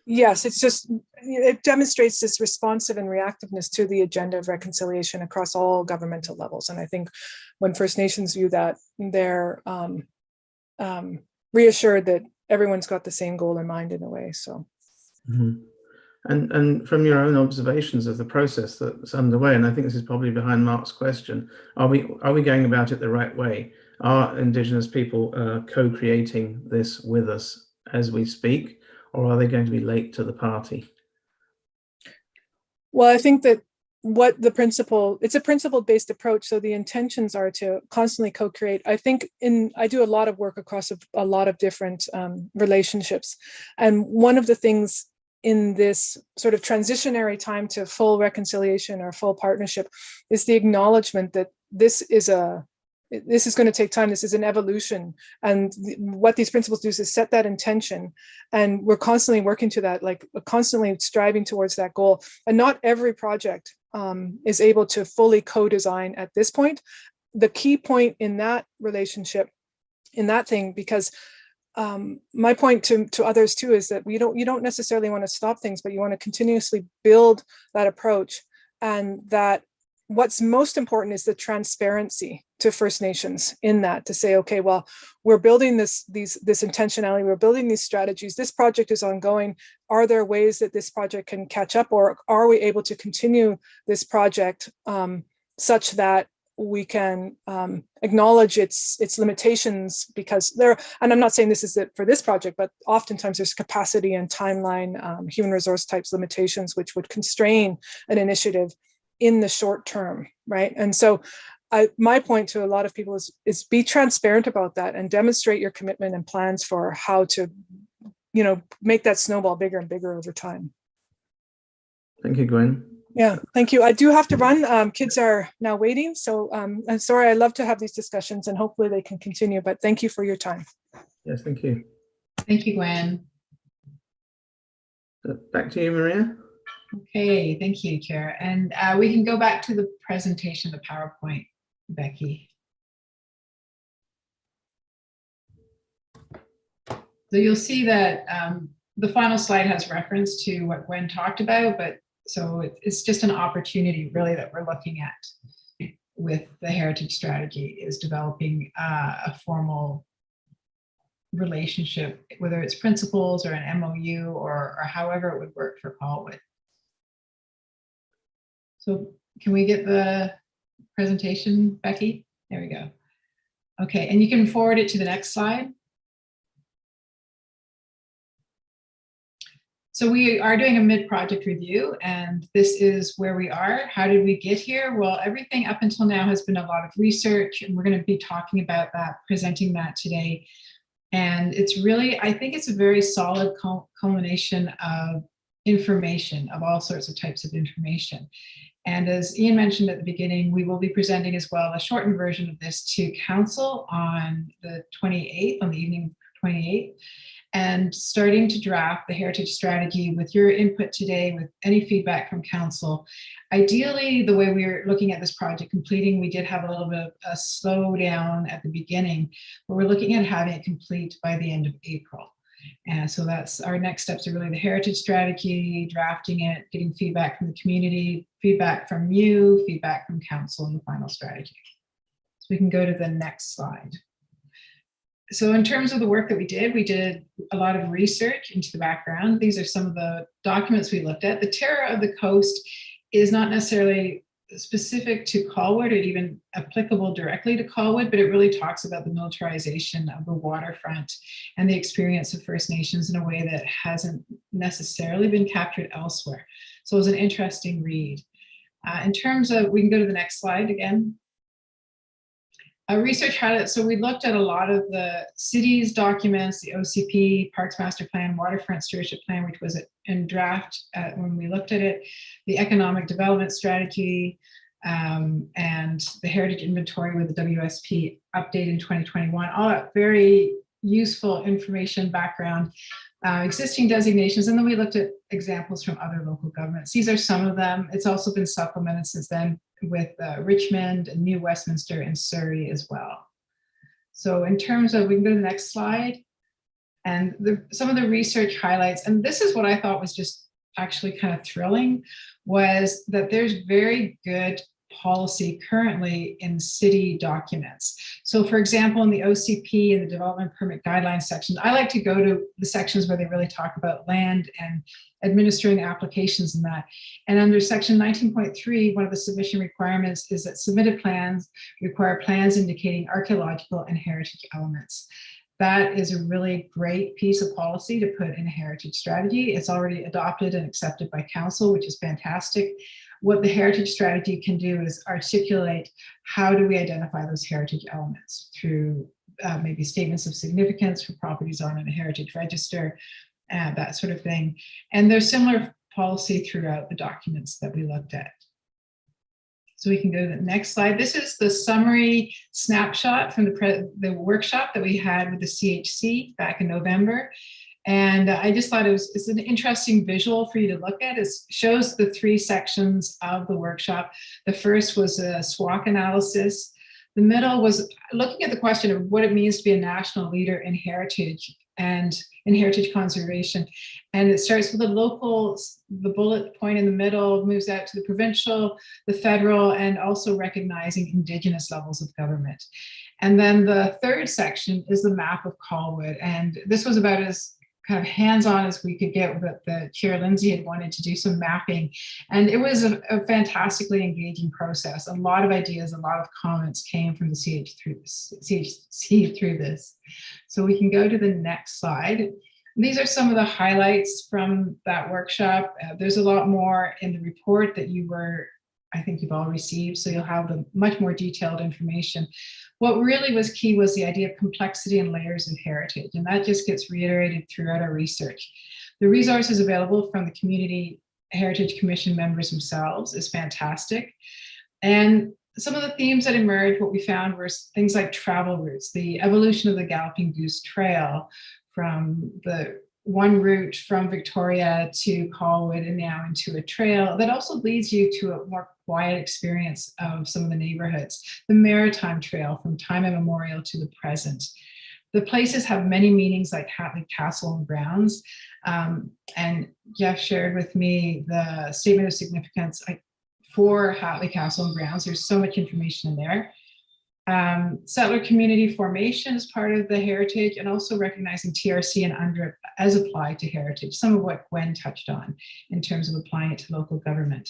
Yes, it demonstrates this responsive and reactiveness to the agenda of reconciliation across all governmental levels. And I think when First Nations view that, they're reassured that everyone's got the same goal in mind in a way. So. Mm-hmm. And from your own observations of the process that's underway, and I think this is probably behind Mark's question, are we going about it the right way? Are Indigenous people co-creating this with us as we speak, or are they going to be late to the party? Well, I think that it's a principle-based approach. So the intentions are to constantly co-create. I think I do a lot of work across a lot of different relationships. And one of the things in this sort of transitionary time to full reconciliation or full partnership is the acknowledgement that this is going to take time. This is an evolution. And what these principles do is set that intention. And we're constantly working to that, like constantly striving towards that goal. And not every project is able to fully co-design at this point. The key point in that relationship, in that thing, because my point to others too is that you don't necessarily want to stop things, but you want to continuously build that approach. And that what's most important is the transparency to First Nations in that, to say, okay, well, we're building this intentionality, we're building these strategies, this project is ongoing. Are there ways that this project can catch up, or are we able to continue this project such that we can acknowledge its limitations? Because and I'm not saying this is it for this project, but oftentimes there's capacity and timeline, human resource types limitations, which would constrain an initiative in the short term, right? And so my point to a lot of people is be transparent about that and demonstrate your commitment and plans for how to, make that snowball bigger and bigger over time. Thank you, Gwen. Yeah, thank you. I do have to run. Kids are now waiting. So I'm sorry, I love to have these discussions and hopefully they can continue, but thank you for your time. Yes, thank you. Thank you, Gwen. Back to you, Maria. Okay, thank you, Chair. And we can go back to the presentation, the PowerPoint, Becky. So you'll see that the final slide has reference to what Gwen talked about, but so it's just an opportunity really that we're looking at with the heritage strategy is developing a formal relationship, whether it's principles or an MOU or however it would work for Colwood. So can we get the presentation, Becky? There we go. Okay, and you can forward it to the next slide. So we are doing a mid-project review, and this is where we are. How did we get here? Well, everything up until now has been a lot of research, and we're going to be talking about that, presenting that today. And it's really, I think it's a very solid culmination of information, of all sorts of types of information. And as Ian mentioned at the beginning, we will be presenting as well a shortened version of this to Council on the 28th, on the evening of 28th, and starting to draft the heritage strategy with your input today, with any feedback from Council. Ideally, the way we were looking at this project completing, we did have a little bit of a slowdown at the beginning, but we're looking at having it complete by the end of April. And so that's our next steps are really the heritage strategy, drafting it, getting feedback from the community, feedback from you, feedback from Council, and the final strategy. So we can go to the next slide. So in terms of the work that we did a lot of research into the background. These are some of the documents we looked at. The Terror of the Coast is not necessarily specific to Colwood or even applicable directly to Colwood, but it really talks about the militarization of the waterfront and the experience of First Nations in a way that hasn't necessarily been captured elsewhere. So it was an interesting read. In terms of, we can go to the next slide again. Research highlights, so we looked at a lot of the city's documents, the OCP, Parks Master Plan, Waterfront Stewardship Plan, which was in draft when we looked at it, the Economic Development Strategy, and the Heritage Inventory with the WSP update in 2021, all that very useful information background, existing designations, and then we looked at examples from other local governments. These are some of them. It's also been supplemented since then with Richmond, New Westminster, and Surrey as well. So in terms of, we can go to the next slide, and some of the research highlights, and this is what I thought was just actually kind of thrilling, was that there's very good policy currently in city documents. So for example, in the OCP and the development permit guidelines sections, I like to go to the sections where they really talk about land and administering applications and that. And under section 19.3, one of the submission requirements is that submitted plans require plans indicating archaeological and heritage elements. That is a really great piece of policy to put in a heritage strategy. It's already adopted and accepted by council, which is fantastic. What the heritage strategy can do is articulate how do we identify those heritage elements through maybe statements of significance for properties on a heritage register, that sort of thing. And there's similar policy throughout the documents that we looked at. So we can go to the next slide. This is the summary snapshot from the workshop that we had with the CHC back in November. And I just thought it's an interesting visual for you to look at. It shows the three sections of the workshop. The first was a SWOT analysis. The middle was looking at the question of what it means to be a national leader in heritage and in heritage conservation. And it starts with the local, the bullet point in the middle moves out to the provincial, the federal, and also recognizing Indigenous levels of government. And then the third section is the map of Colwood. And this was about as kind of hands-on as we could get, but the Chair Lindsay had wanted to do some mapping. And it was a fantastically engaging process. A lot of ideas, a lot of comments came from the CHC through this. So we can go to the next slide. These are some of the highlights from that workshop. There's a lot more in the report that I think you've all received, so you'll have the much more detailed information. What really was key was the idea of complexity and layers of heritage, and that just gets reiterated throughout our research. The resources available from the Community Heritage Commission members themselves is fantastic. And some of the themes that emerged, what we found were things like travel routes, the evolution of the Galloping Goose Trail from the one route from Victoria to Colwood and now into a trail that also leads you to a more quiet experience of some of the neighborhoods. The Maritime Trail from time immemorial to the present. The places have many meanings like Hatley Castle and grounds. And Jeff shared with me the statement of significance. I for Hatley Castle and grounds. There's so much information in there. Settler community formation is part of the heritage, and also recognizing TRC and UNDRIP as applied to heritage, some of what Gwen touched on in terms of applying it to local government.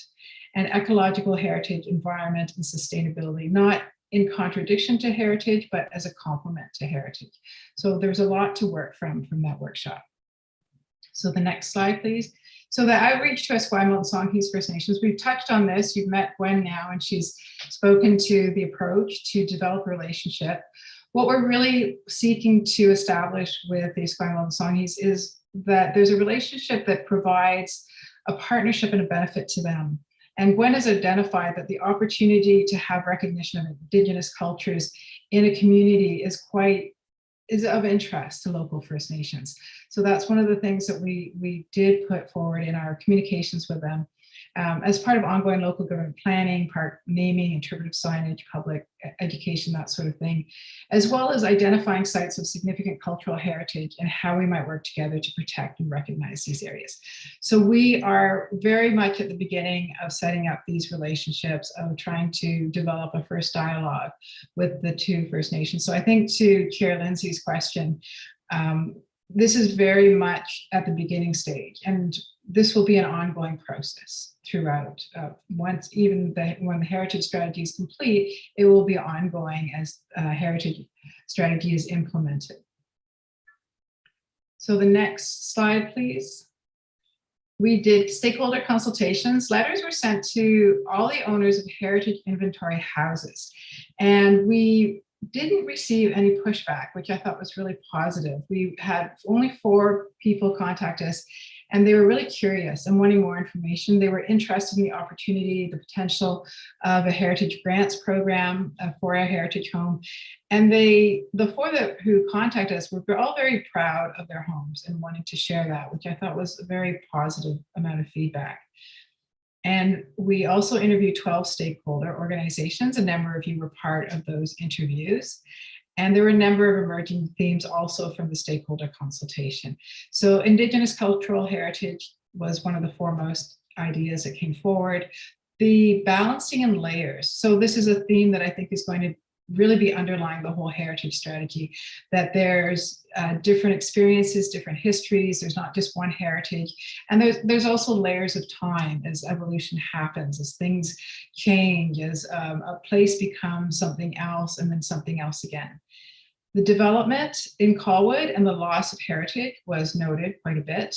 And ecological heritage, environment, and sustainability, not in contradiction to heritage, but as a complement to heritage. So there's a lot to work from that workshop. So the next slide, please. So the outreach to Esquimalt and Songhees First Nations, we've touched on this. You've met Gwen now, and she's spoken to the approach to develop a relationship. What we're really seeking to establish with the Esquimalt and Songhees is that there's a relationship that provides a partnership and a benefit to them. And Gwen has identified that the opportunity to have recognition of Indigenous cultures in a community is of interest to local First Nations. So that's one of the things that we did put forward in our communications with them as part of ongoing local government planning, park naming, interpretive signage, public education, that sort of thing, as well as identifying sites of significant cultural heritage and how we might work together to protect and recognize these areas. So we are very much at the beginning of setting up these relationships, of trying to develop a first dialogue with the two First Nations. So I think to Chair Lindsay's question, this is very much at the beginning stage, and this will be an ongoing process throughout. When the heritage strategy is complete, it will be ongoing as heritage strategy is implemented. So the next slide, please. We did stakeholder consultations. Letters were sent to all the owners of heritage inventory houses, and we didn't receive any pushback, which I thought was really positive. We had only 4 people contact us, and they were really curious and wanting more information. They were interested in the opportunity, the potential of a heritage grants program for a heritage home. And the 4 who contacted us were all very proud of their homes and wanting to share that, which I thought was a very positive amount of feedback. And we also interviewed 12 stakeholder organizations. A number of you were part of those interviews. And there were a number of emerging themes also from the stakeholder consultation. So Indigenous cultural heritage was one of the foremost ideas that came forward. The balancing and layers. So this is a theme that I think is going to really be underlying the whole heritage strategy, that there's different experiences, different histories. There's not just one heritage. And there's also layers of time as evolution happens, as things change, as a place becomes something else and then something else again. The development in Colwood and the loss of heritage was noted quite a bit.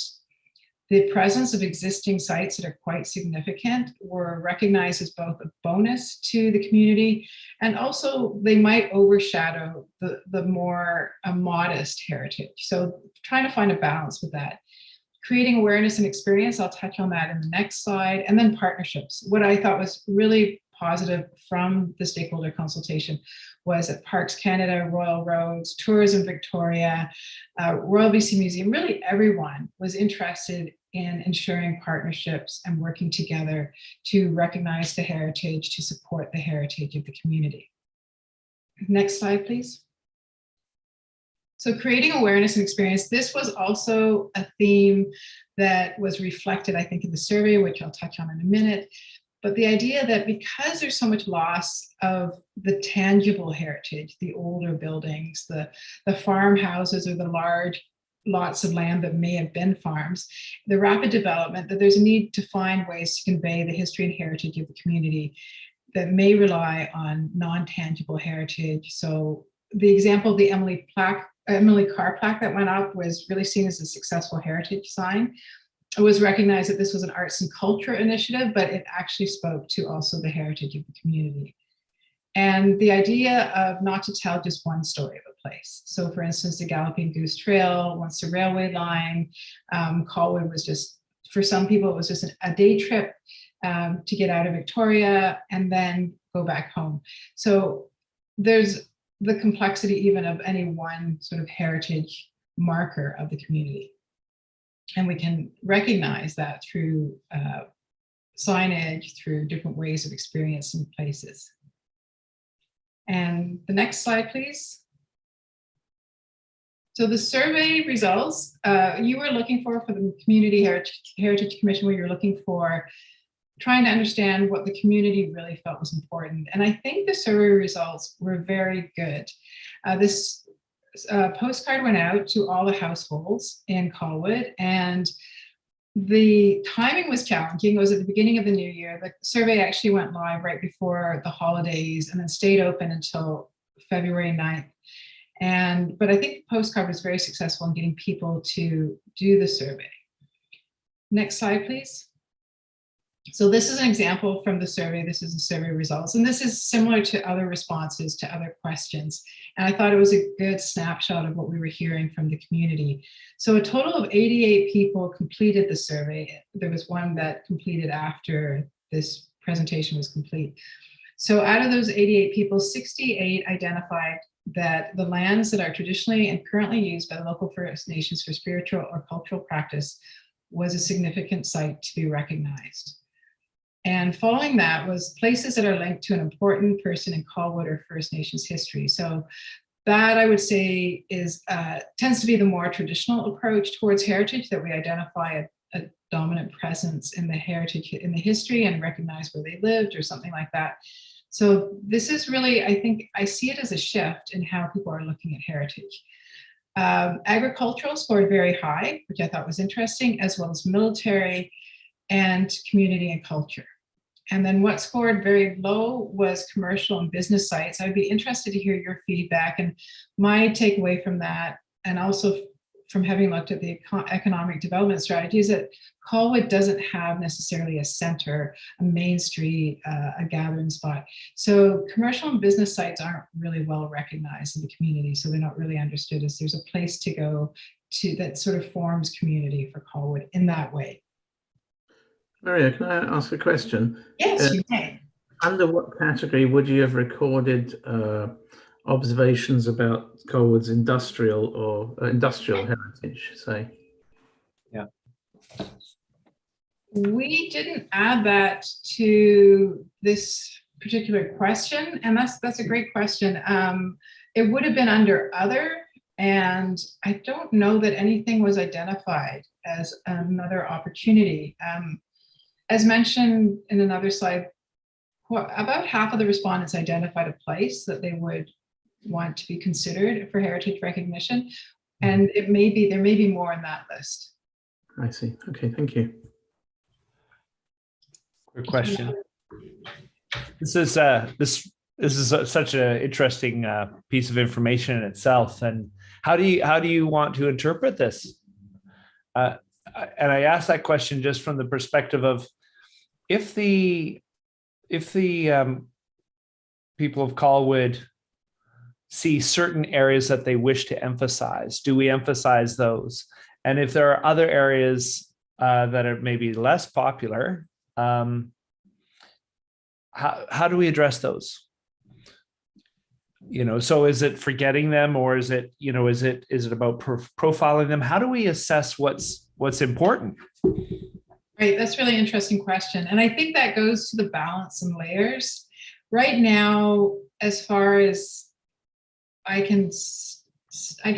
The presence of existing sites that are quite significant were recognized as both a bonus to the community, and also they might overshadow the more modest heritage. So trying to find a balance with that. Creating awareness and experience, I'll touch on that in the next slide, and then partnerships. What I thought was really positive from the stakeholder consultation was that Parks Canada, Royal Roads, Tourism Victoria, Royal BC Museum, really everyone was interested in ensuring partnerships and working together to recognize the heritage, to support the heritage of the community. Next slide, please. So creating awareness and experience, this was also a theme that was reflected, I think, in the survey, which I'll touch on in a minute. But the idea that because there's so much loss of the tangible heritage, the older buildings, the farmhouses or the large lots of land that may have been farms, the rapid development, that there's a need to find ways to convey the history and heritage of the community that may rely on non-tangible heritage. So the example of the Emily Carr plaque that went up was really seen as a successful heritage sign. It was recognized that this was an arts and culture initiative, but it actually spoke to also the heritage of the community. And the idea of not to tell just one story of a place. So for instance, the Galloping Goose Trail, once the railway line, Colwood was just, for some people, it was just a day trip to get out of Victoria and then go back home. So there's the complexity even of any one sort of heritage marker of the community. And we can recognize that through signage, through different ways of experiencing places. And the next slide, please. So the survey results, you were looking for the Community Heritage Commission, where you're looking for trying to understand what the community really felt was important. And I think the survey results were very good. This postcard went out to all the households in Colwood, and the timing was challenging. It was at the beginning of the new year. The survey actually went live right before the holidays and then stayed open until February 9th. But I think the postcard was very successful in getting people to do the survey. Next slide, please. So this is an example from the survey. This is the survey results, and this is similar to other responses to other questions. And I thought it was a good snapshot of what we were hearing from the community. So a total of 88 people completed the survey. There was one that completed after this presentation was complete. So out of those 88 people, 68 identified that the lands that are traditionally and currently used by the local First Nations for spiritual or cultural practice was a significant site to be recognized. And following that was places that are linked to an important person in Colwood or First Nations history. So that, I would say, is tends to be the more traditional approach towards heritage, that we identify a dominant presence in the heritage, in the history, and recognize where they lived or something like that. So this is really, I think, I see it as a shift in how people are looking at heritage. Agricultural scored very high, which I thought was interesting, as well as military and community and culture. And then what scored very low was commercial and business sites. I'd be interested to hear your feedback. And my takeaway from that, and also from having looked at the economic development strategy, is that Colwood doesn't have necessarily a center, a main street, a gathering spot. So commercial and business sites aren't really well recognized in the community. So they're not really understood as there's a place to go to that sort of forms community for Colwood in that way. Maria, can I ask a question? Yes, you may. Under what category would you have recorded observations about Colwood's industrial or industrial heritage, say? Yeah. We didn't add that to this particular question, and that's a great question. It would have been under other, and I don't know that anything was identified as another opportunity. As mentioned in another slide, about half of the respondents identified a place that they would want to be considered for heritage recognition, and there may be more in that list. I see. Okay, thank you. Good question. This is such an interesting piece of information in itself. And how do you want to interpret this? And I ask that question just from the perspective of if the people of Colwood see certain areas that they wish to emphasize, do we emphasize those? And if there are other areas that are maybe less popular, how do we address those? So is it forgetting them, or is it about profiling them? How do we assess what's important? Right, that's a really interesting question. And I think that goes to the balance and layers. Right now, as far as I can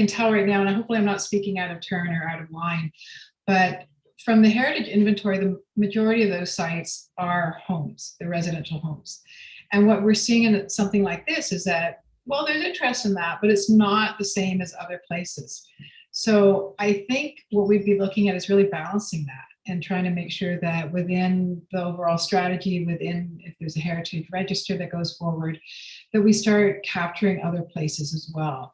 tell right now, and hopefully I'm not speaking out of turn or out of line, but from the heritage inventory, the majority of those sites are homes, the residential homes. And what we're seeing in something like this is that, well, there's interest in that, but it's not the same as other places. So I think what we'd be looking at is really balancing that and trying to make sure that within the overall strategy, if there's a heritage register that goes forward, that we start capturing other places as well.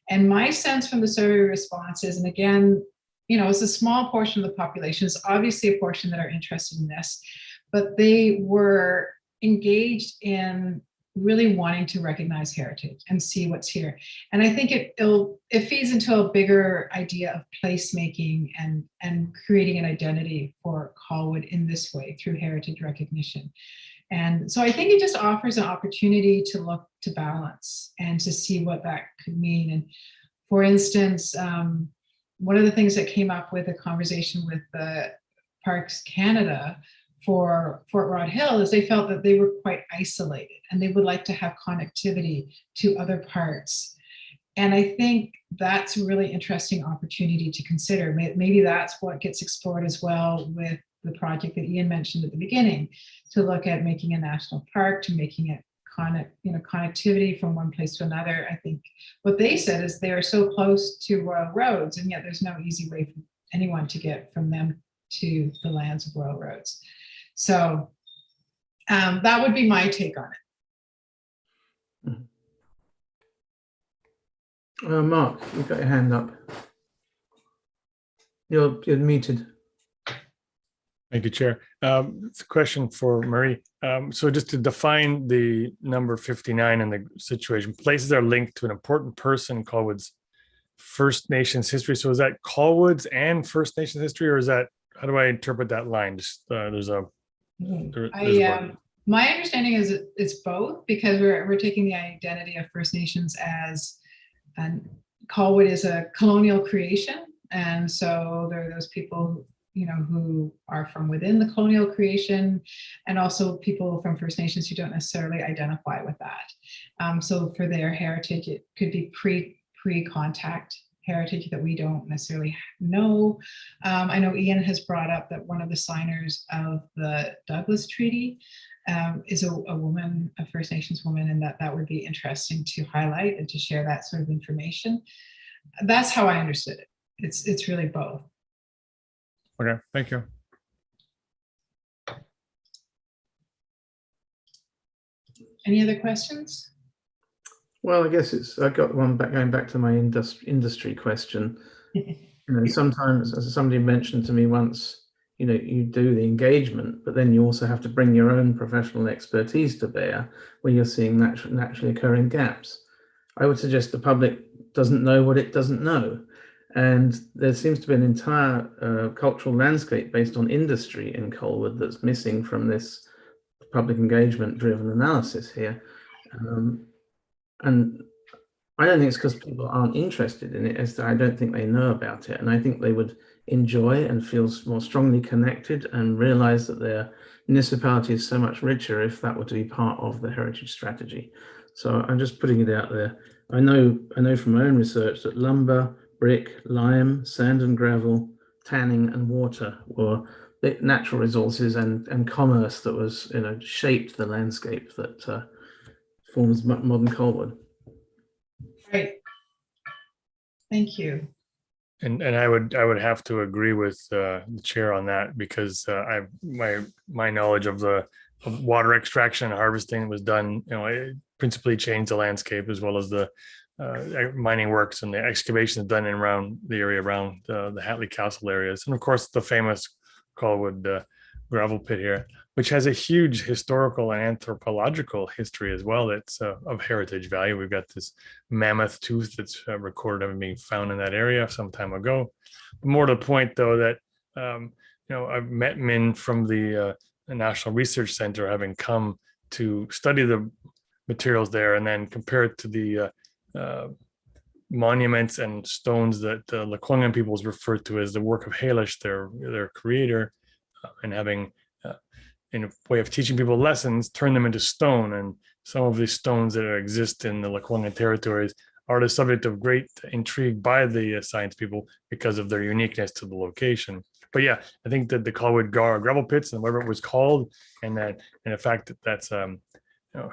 And my sense from the survey responses, and again, it's a small portion of the population, it's obviously a portion that are interested in this, but they were engaged in really wanting to recognize heritage and see what's here. And I think it feeds into a bigger idea of placemaking and creating an identity for Colwood in this way through heritage recognition. And so I think it just offers an opportunity to look to balance and to see what that could mean. And for instance, one of the things that came up with a conversation with the Parks Canada for Fort Rod Hill is they felt that they were quite isolated and they would like to have connectivity to other parts. And I think that's a really interesting opportunity to consider. Maybe that's what gets explored as well with the project that Ian mentioned at the beginning, to look at making a national park, to making it connectivity from one place to another. I think what they said is they are so close to Royal Roads, and yet there's no easy way for anyone to get from them to the lands of Royal Roads. So that would be my take on it. Mark, you've got your hand up. You're muted. Thank you, Chair. It's a question for Marie. So just to define the number 59 in the situation, places are linked to an important person in Colwood's First Nations history. So is that Colwood's and First Nations history, or is that, how do I interpret that line? Just there's my understanding is it's both, because we're taking the identity of First Nations as, and Colwood is a colonial creation, and so there are those people who are from within the colonial creation, and also people from First Nations who don't necessarily identify with that. So for their heritage, it could be pre-contact heritage that we don't necessarily know. I know Ian has brought up that one of the signers of the Douglas Treaty is a woman, a First Nations woman, and that would be interesting to highlight and to share that sort of information. That's how I understood it. It's really both. Okay, thank you. Any other questions? Well, I guess I got one going back to my industry question. Sometimes, as somebody mentioned to me once, you do the engagement, but then you also have to bring your own professional expertise to bear when you're seeing naturally occurring gaps. I would suggest the public doesn't know what it doesn't know. And there seems to be an entire cultural landscape based on industry in Colwood that's missing from this public engagement driven analysis here. And I don't think it's because people aren't interested in it, as I don't think they know about it. And I think they would enjoy and feel more strongly connected and realize that their municipality is so much richer if that were to be part of the heritage strategy. So I'm just putting it out there. I know from my own research that lumber, brick, lime, sand and gravel, tanning and water were the natural resources and commerce that was, shaped the landscape that forms modern Colwood. Right. Thank you. And I would have to agree with the chair on that, because my knowledge of water extraction and harvesting was done, it principally changed the landscape, as well as the mining works and the excavations done in around the area around the Hatley Castle areas, and of course the famous Colwood gravel pit here, which has a huge historical and anthropological history as well. That's of heritage value. We've got this mammoth tooth that's recorded of being found in that area some time ago. More to the point, though, that I've met men from the National Research Center having come to study the materials there and then compare it to the monuments and stones that the Lekwungen peoples refer to as the work of Halish, their creator, and having in a way of teaching people lessons, turn them into stone. And some of these stones that exist in the Lekwungen territories are the subject of great intrigue by the science people because of their uniqueness to the location. But yeah, I think that the Colwood gravel pits and whatever it was called, and the fact that that's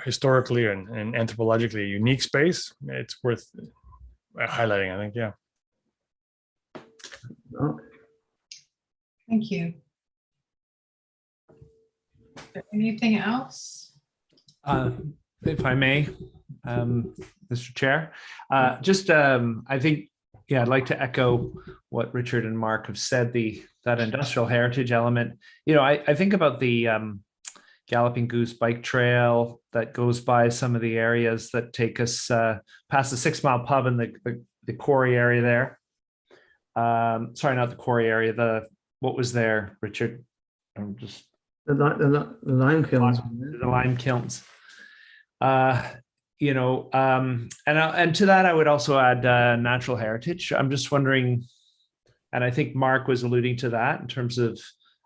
historically and anthropologically a unique space, it's worth highlighting, I think. Yeah. Thank you. Anything else? If I may, Mr. Chair, I think, I'd like to echo what Richard and Mark have said, that industrial heritage element. I think about the Galloping Goose bike trail that goes by some of the areas that take us past the 6 Mile Pub and the quarry area there. Sorry, not the quarry area. What was there, Richard? I'm just the lime kilns. The lime kilns. And to that, I would also add natural heritage. I'm just wondering, and I think Mark was alluding to that in terms of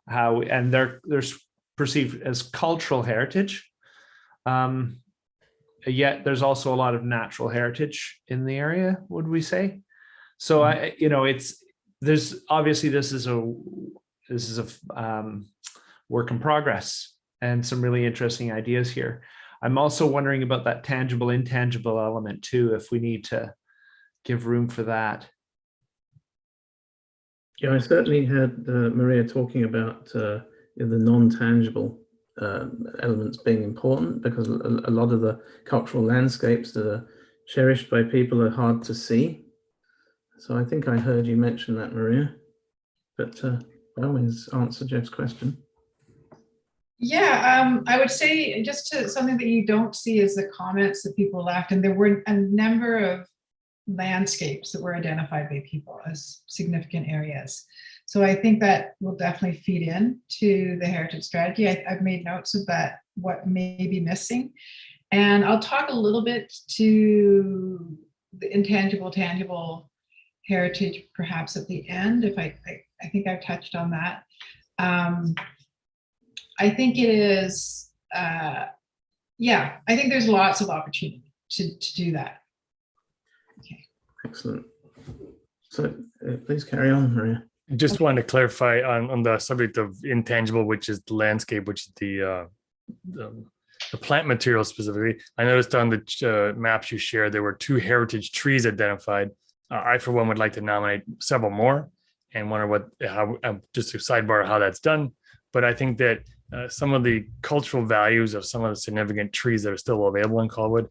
how, and there's perceived as cultural heritage. Yet there's also a lot of natural heritage in the area, would we say? So there's obviously this is a work in progress and some really interesting ideas here. I'm also wondering about that tangible, intangible element too, if we need to give room for that. Yeah, I certainly heard Maria talking about the non-tangible elements being important, because a lot of the cultural landscapes that are cherished by people are hard to see. So I think I heard you mention that, Maria, but by all means answer Jeff's question. Yeah, I would say just to something that you don't see is the comments that people left, and there were a number of landscapes that were identified by people as significant areas. So I think that will definitely feed in to the heritage strategy. I've made notes of that, what may be missing. And I'll talk a little bit to the intangible, tangible heritage perhaps at the end, if I think I've touched on that. I think it is, yeah, I think there's lots of opportunity to do that. Okay. Excellent. So please carry on, Maria. Just wanted to clarify on the subject of intangible, which is the landscape, which is the plant material specifically. I noticed on the maps you shared, there were 2 heritage trees identified. I, for one, would like to nominate several more, and wonder how just a sidebar how that's done. But I think that some of the cultural values of some of the significant trees that are still available in Colwood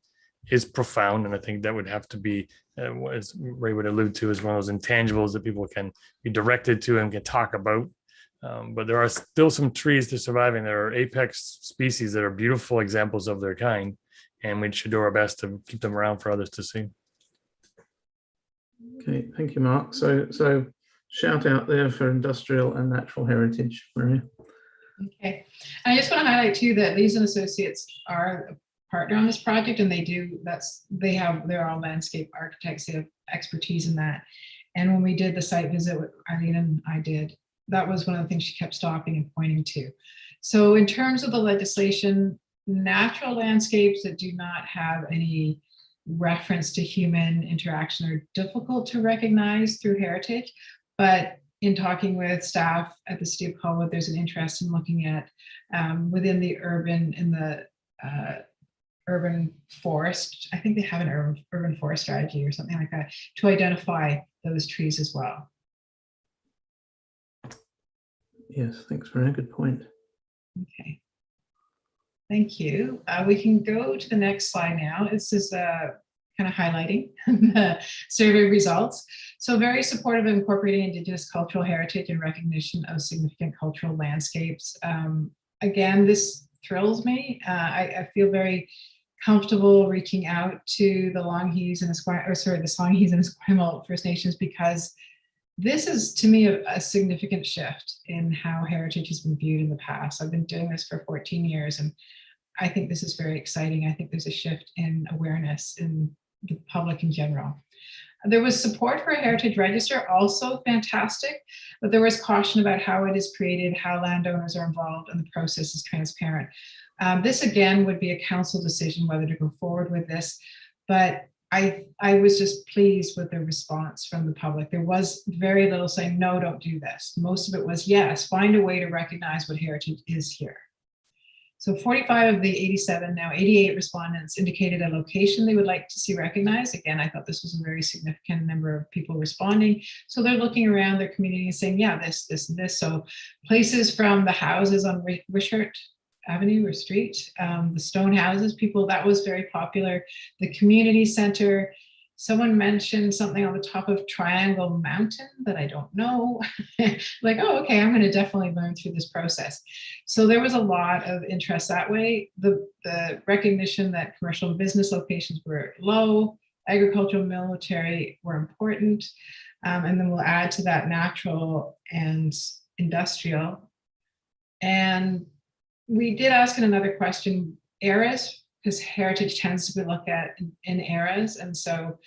is profound, and I think that would have to be, as Ray would allude to, is one of those intangibles that people can be directed to and can talk about. But there are still some trees that are surviving. There are apex species that are beautiful examples of their kind, and we should do our best to keep them around for others to see. Okay, thank you, Mark. So shout out there for industrial and natural heritage, Maria. Okay, I just want to highlight too that Lees and Associates are a partner on this project, and they're all landscape architects. They have expertise in that. And when we did the site visit, with Eileen and I did, that was one of the things she kept stopping and pointing to. So in terms of the legislation, natural landscapes that do not have any reference to human interaction are difficult to recognize through heritage, but in talking with staff at the City of Colwood, there's an interest in looking at within the urban forest. I think they have an urban forest strategy or something like that to identify those trees as well. Yes, thanks, Maria. Good point. Okay. Thank you. We can go to the next slide now. This is kind of highlighting the survey results. So very supportive of incorporating Indigenous cultural heritage and recognition of significant cultural landscapes. Again, this thrills me. I feel very comfortable reaching out to the Longhees and the Songhees and Esquimalt First Nations, because this is, to me, a significant shift in how heritage has been viewed in the past. I've been doing this for 14 years, and I think this is very exciting. I think there's a shift in awareness in the public in general. There was support for a heritage register, also fantastic, but there was caution about how it is created, how landowners are involved, and the process is transparent. This again would be a council decision whether to go forward with this, but I was just pleased with the response from the public. There was very little saying, no, don't do this. Most of it was, yes, find a way to recognize what heritage is here. So 45 of the 87, now 88 respondents indicated a location they would like to see recognized. Again, I thought this was a very significant number of people responding. So they're looking around their community and saying, yeah, this, this, and this. So places from the houses on Wishart Avenue or Street, the stone houses, people, that was very popular. The community center, someone mentioned something on the top of Triangle Mountain that I don't know. Like, oh, okay, I'm going to definitely learn through this process. So there was a lot of interest that way. The recognition that commercial and business locations were low, agricultural, military were important. And then we'll add to that natural and industrial. And we did ask in another question, eras, because heritage tends to be looked at in eras. And so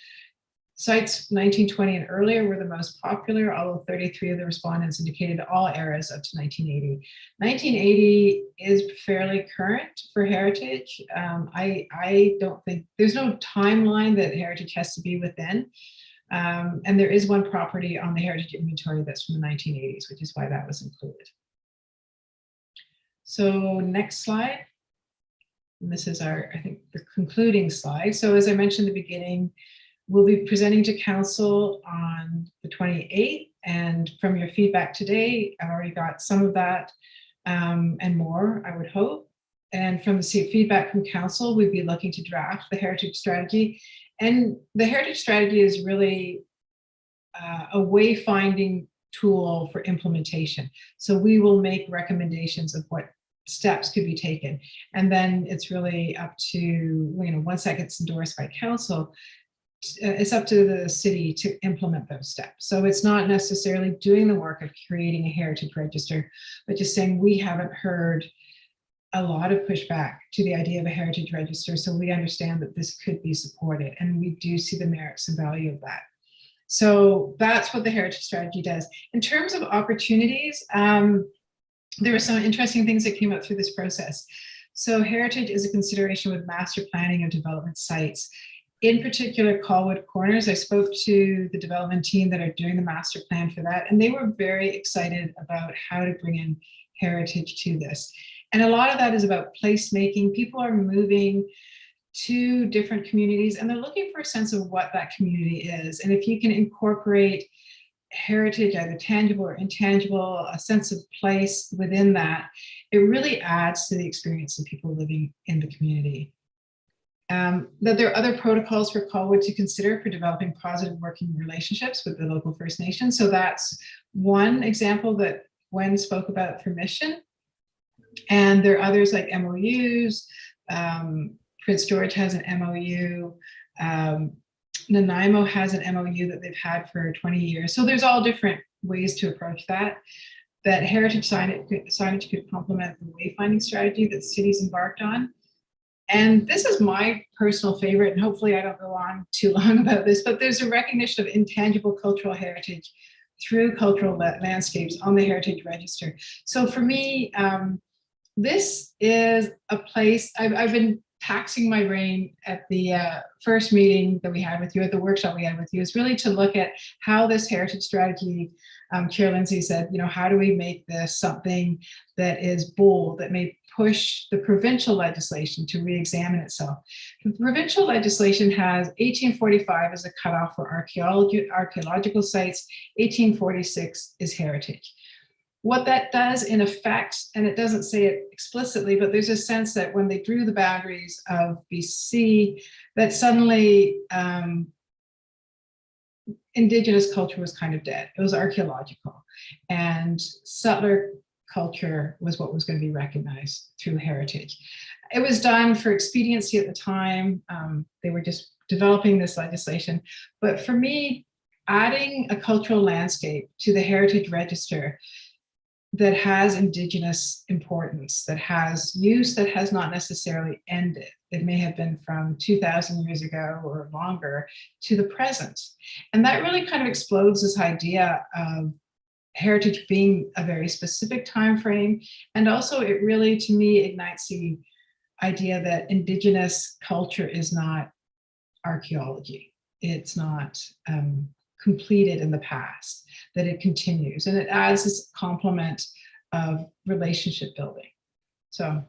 sites 1920 and earlier were the most popular, although 33 of the respondents indicated all eras up to 1980. 1980 is fairly current for heritage. I don't think, there's no timeline that heritage has to be within, And there is one property on the heritage inventory that's from the 1980s, which is why that was included. So next slide. And this is our, I think, the concluding slide. So as I mentioned in the beginning, we'll be presenting to council on the 28th. And from your feedback today, I've already got some of that and more, I would hope. And from the feedback from council, we'd be looking to draft the heritage strategy. And the heritage strategy is really a wayfinding tool for implementation. So we will make recommendations of what steps could be taken. And then it's really up to, you know, once that gets endorsed by council, it's up to the city to implement those steps. So it's not necessarily doing the work of creating a heritage register, but just saying we haven't heard a lot of pushback to the idea of a heritage register. So we understand that this could be supported, and we do see the merits and value of that. So that's what the heritage strategy does. In terms of opportunities, there were some interesting things that came up through this process. So heritage is a consideration with master planning of development sites. In particular, Colwood Corners, I spoke to the development team that are doing the master plan for that, and they were very excited about how to bring in heritage to this. And a lot of that is about placemaking. People are moving to different communities and they're looking for a sense of what that community is. And if you can incorporate heritage, either tangible or intangible, a sense of place within that, it really adds to the experience of people living in the community. That there are other protocols for Colwood to consider for developing positive working relationships with the local First Nations. So that's one example that Gwen spoke about for Mission. And there are others like MOUs. Prince George has an MOU. Nanaimo has an MOU that they've had for 20 years. So there's all different ways to approach that. That heritage signage could complement the wayfinding strategy that cities embarked on. And this is my personal favorite, and hopefully I don't go on too long about this, but there's a recognition of intangible cultural heritage through cultural landscapes on the Heritage Register. So for me, this is a place, I've been taxing my brain at the first meeting that we had with you, at the workshop we had with you, is really to look at how this heritage strategy, Chair Lindsay said, you know, how do we make this something that is bold, that may push the provincial legislation to re-examine itself. The provincial legislation has 1845 as a cutoff for archaeological sites, 1846 is heritage. What that does in effect, and it doesn't say it explicitly, but there's a sense that when they drew the boundaries of BC, that suddenly Indigenous culture was kind of dead. It was archaeological, and settler culture was what was going to be recognized through heritage. It was done for expediency at the time. They were just developing this legislation. But for me, adding a cultural landscape to the Heritage Register that has Indigenous importance, that has use that has not necessarily ended. It may have been from 2,000 years ago or longer to the present. And that really kind of explodes this idea of heritage being a very specific time frame. And also it really, to me, ignites the idea that Indigenous culture is not archaeology. It's not completed in the past, that it continues. And it adds this complement of relationship building. So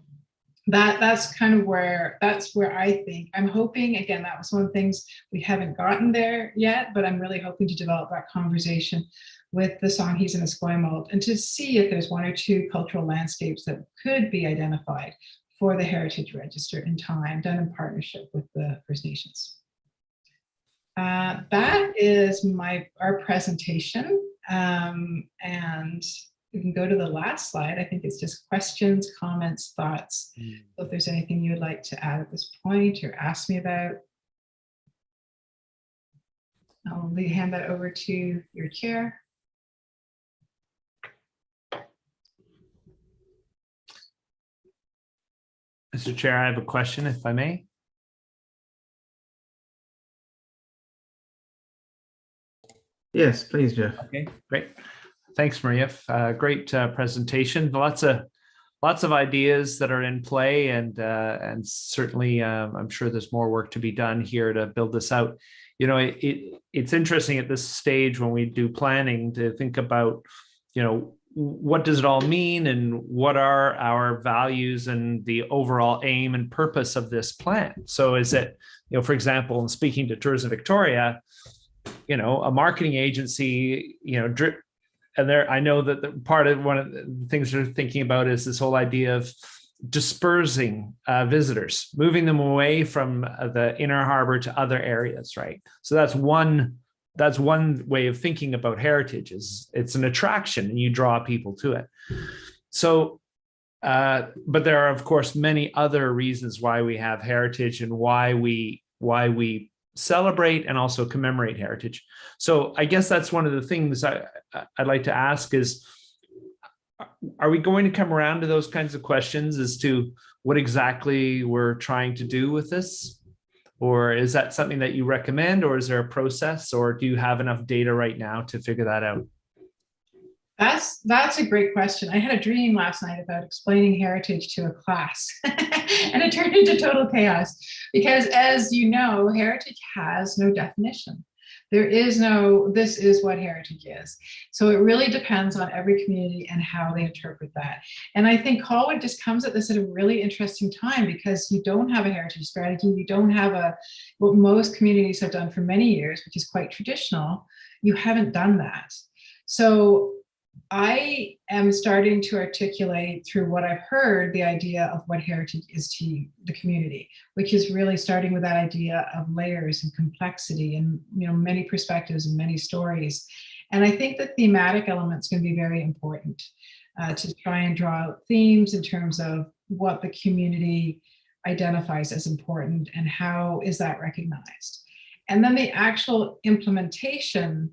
that's kind of where I think, I'm hoping, again, that was one of the things we haven't gotten there yet, but I'm really hoping to develop that conversation with the Songhees and Esquimalt, and to see if there's one or two cultural landscapes that could be identified for the Heritage Register in time, done in partnership with the First Nations. That is our presentation, and we can go to the last slide. I think it's just questions, comments, thoughts. So if there's anything you would like to add at this point or ask me about, I'll hand that over to your chair. Mr. Chair, I have a question, if I may. Yes, please, Jeff. Okay, great. Thanks, Maria. Great presentation. Lots of lots of ideas that are in play, and certainly I'm sure there's more work to be done here to build this out. You know, it's interesting at this stage when we do planning to think about, you know, what does it all mean and what are our values and the overall aim and purpose of this plan. So is it, you know, for example, in speaking to Tourism Victoria, you know, a marketing agency, you know, and there, I know that one of the things they're thinking about is this whole idea of dispersing visitors, moving them away from the inner harbor to other areas, right? So that's one way of thinking about heritage, is it's an attraction and you draw people to it. So, but there are of course many other reasons why we have heritage and why we celebrate and also commemorate heritage. So I guess that's one of the things I'd like to ask is, are we going to come around to those kinds of questions as to what exactly we're trying to do with this? Or is that something that you recommend, or is there a process, or do you have enough data right now to figure that out? That's a great question. I had a dream last night about explaining heritage to a class and it turned into total chaos because, as you know, heritage has no definition. There is no, this is what heritage is. So it really depends on every community and how they interpret that. And I think Colwood just comes at this at a really interesting time because you don't have a heritage strategy. You don't have what most communities have done for many years, which is quite traditional. You haven't done that. So I am starting to articulate through what I've heard the idea of what heritage is to the community, which is really starting with that idea of layers and complexity and, you know, many perspectives and many stories. And I think the thematic element's going to be very important to try and draw out themes in terms of what the community identifies as important and how is that recognized. And then the actual implementation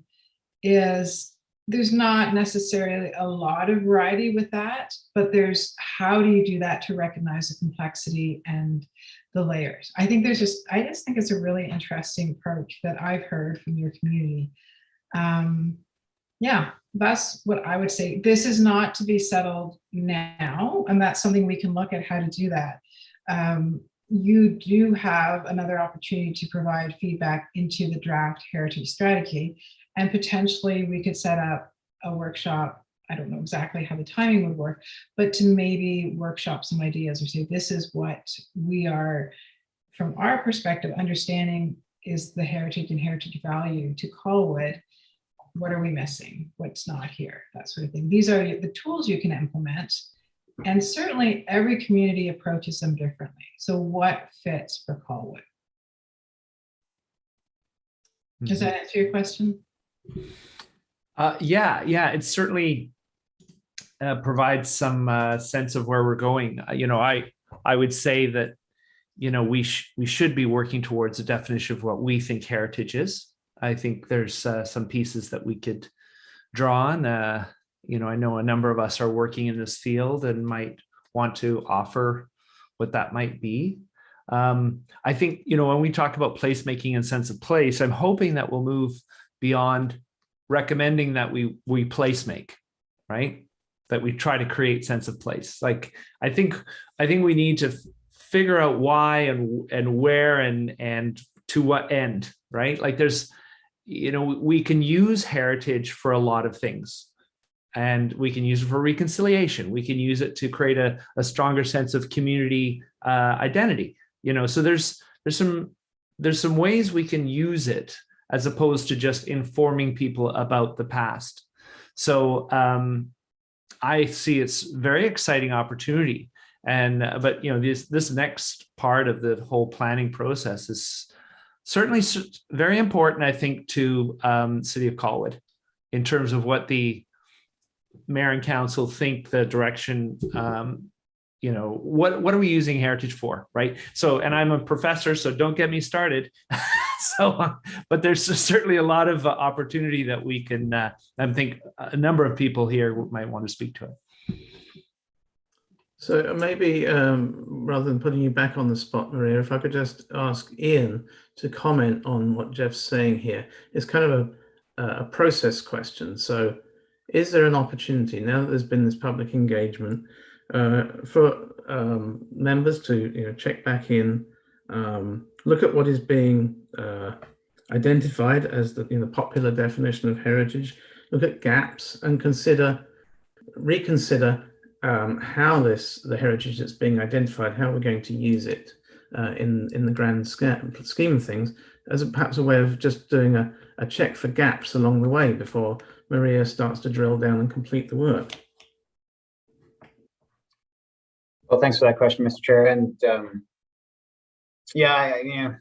is, there's not necessarily a lot of variety with that, but there's how do you do that to recognize the complexity and the layers. I think I just think it's a really interesting approach that I've heard from your community. Yeah, that's what I would say. This is not to be settled now, and that's something we can look at how to do that. You do have another opportunity to provide feedback into the draft heritage strategy. And potentially we could set up a workshop. I don't know exactly how the timing would work, but to maybe workshop some ideas or say, this is what we are, from our perspective, understanding is the heritage and heritage value to Colwood. What are we missing? What's not here? That sort of thing. These are the tools you can implement. And certainly every community approaches them differently. So what fits for Colwood? Does that answer your question? Yeah, it certainly provides some sense of where we're going. You know, I would say that, you know, we should be working towards a definition of what we think heritage is. I think there's some pieces that we could draw on. You know, I know a number of us are working in this field and might want to offer what that might be. I think, you know, when we talk about placemaking and sense of place, I'm hoping that we'll move beyond recommending that we place make, right? That we try to create sense of place. Like, I think we need to figure out why and where and to what end, right? Like there's, you know, we can use heritage for a lot of things, and we can use it for reconciliation. We can use it to create a stronger sense of community identity, you know, so there's some ways we can use it as opposed to just informing people about the past. So I see it's very exciting opportunity. But you know, this next part of the whole planning process is certainly very important, I think, to City of Colwood in terms of what the mayor and council think the direction, you know, what are we using heritage for, right? So, and I'm a professor, so don't get me started. So, but there's certainly a lot of opportunity that we can, I think a number of people here might want to speak to it. So maybe rather than putting you back on the spot, Maria, if I could just ask Ian to comment on what Jeff's saying here. It's kind of a process question. So is there an opportunity now that there's been this public engagement for members to check back in, look at what is being identified as the popular definition of heritage, look at gaps, and reconsider how the heritage that's being identified, how we're going to use it in the grand scheme of things, as perhaps a way of just doing a check for gaps along the way before Maria starts to drill down and complete the work. Well, thanks for that question, Mr. Chair. And yeah,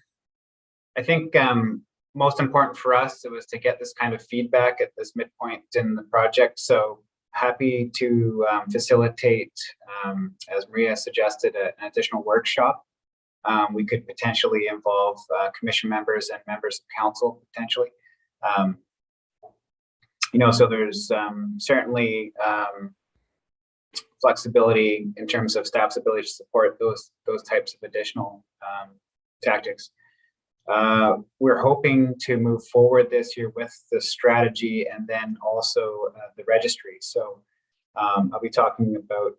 I think most important for us, it was to get this kind of feedback at this midpoint in the project. So happy to facilitate, as Maria suggested, an additional workshop. We could potentially involve commission members and members of council potentially. So there's certainly flexibility in terms of staff's ability to support those types of additional tactics. We're hoping to move forward this year with the strategy and then also the registry. So I'll be talking about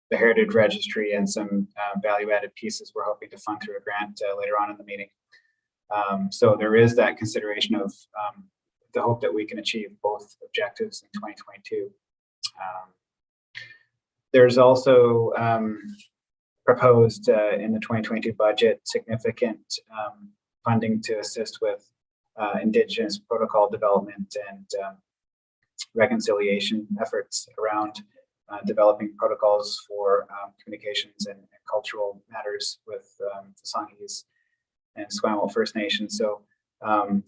the Heritage Registry and some value-added pieces we're hoping to fund through a grant later on in the meeting. So there is that consideration of the hope that we can achieve both objectives in 2022. There's also proposed in the 2022 budget significant funding to assist with Indigenous protocol development and reconciliation efforts around developing protocols for communications and cultural matters with the Songhees and Esquimalt First Nations. So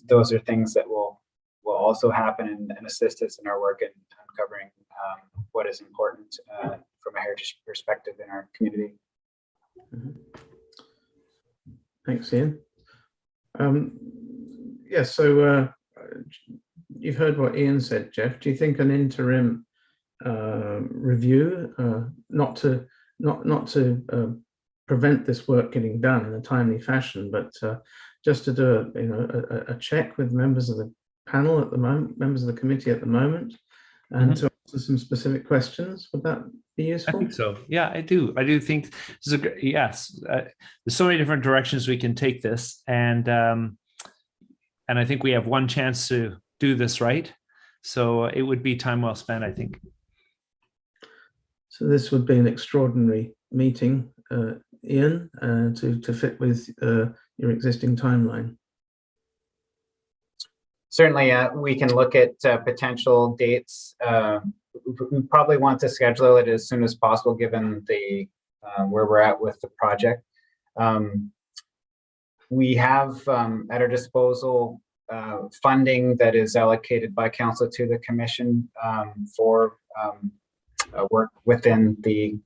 those are things that will also happen and assist us in our work in uncovering what is important from a heritage perspective in our community. Thanks, Ian. Yeah, so you've heard what Ian said, Jeff. Do you think an interim review, not to prevent this work getting done in a timely fashion, but just to do a check with members of the panel at the moment, members of the committee at the moment, and to answer some specific questions, would that be useful? I think so. Yeah, I do. I do think this is yes. There's so many different directions we can take this, and I think we have one chance to do this right. So it would be time well spent, I think. So this would be an extraordinary meeting, Ian, to fit with your existing timeline. Certainly, we can look at potential dates. We probably want to schedule it as soon as possible, given the where we're at with the project. We have at our disposal funding that is allocated by council to the commission for work within the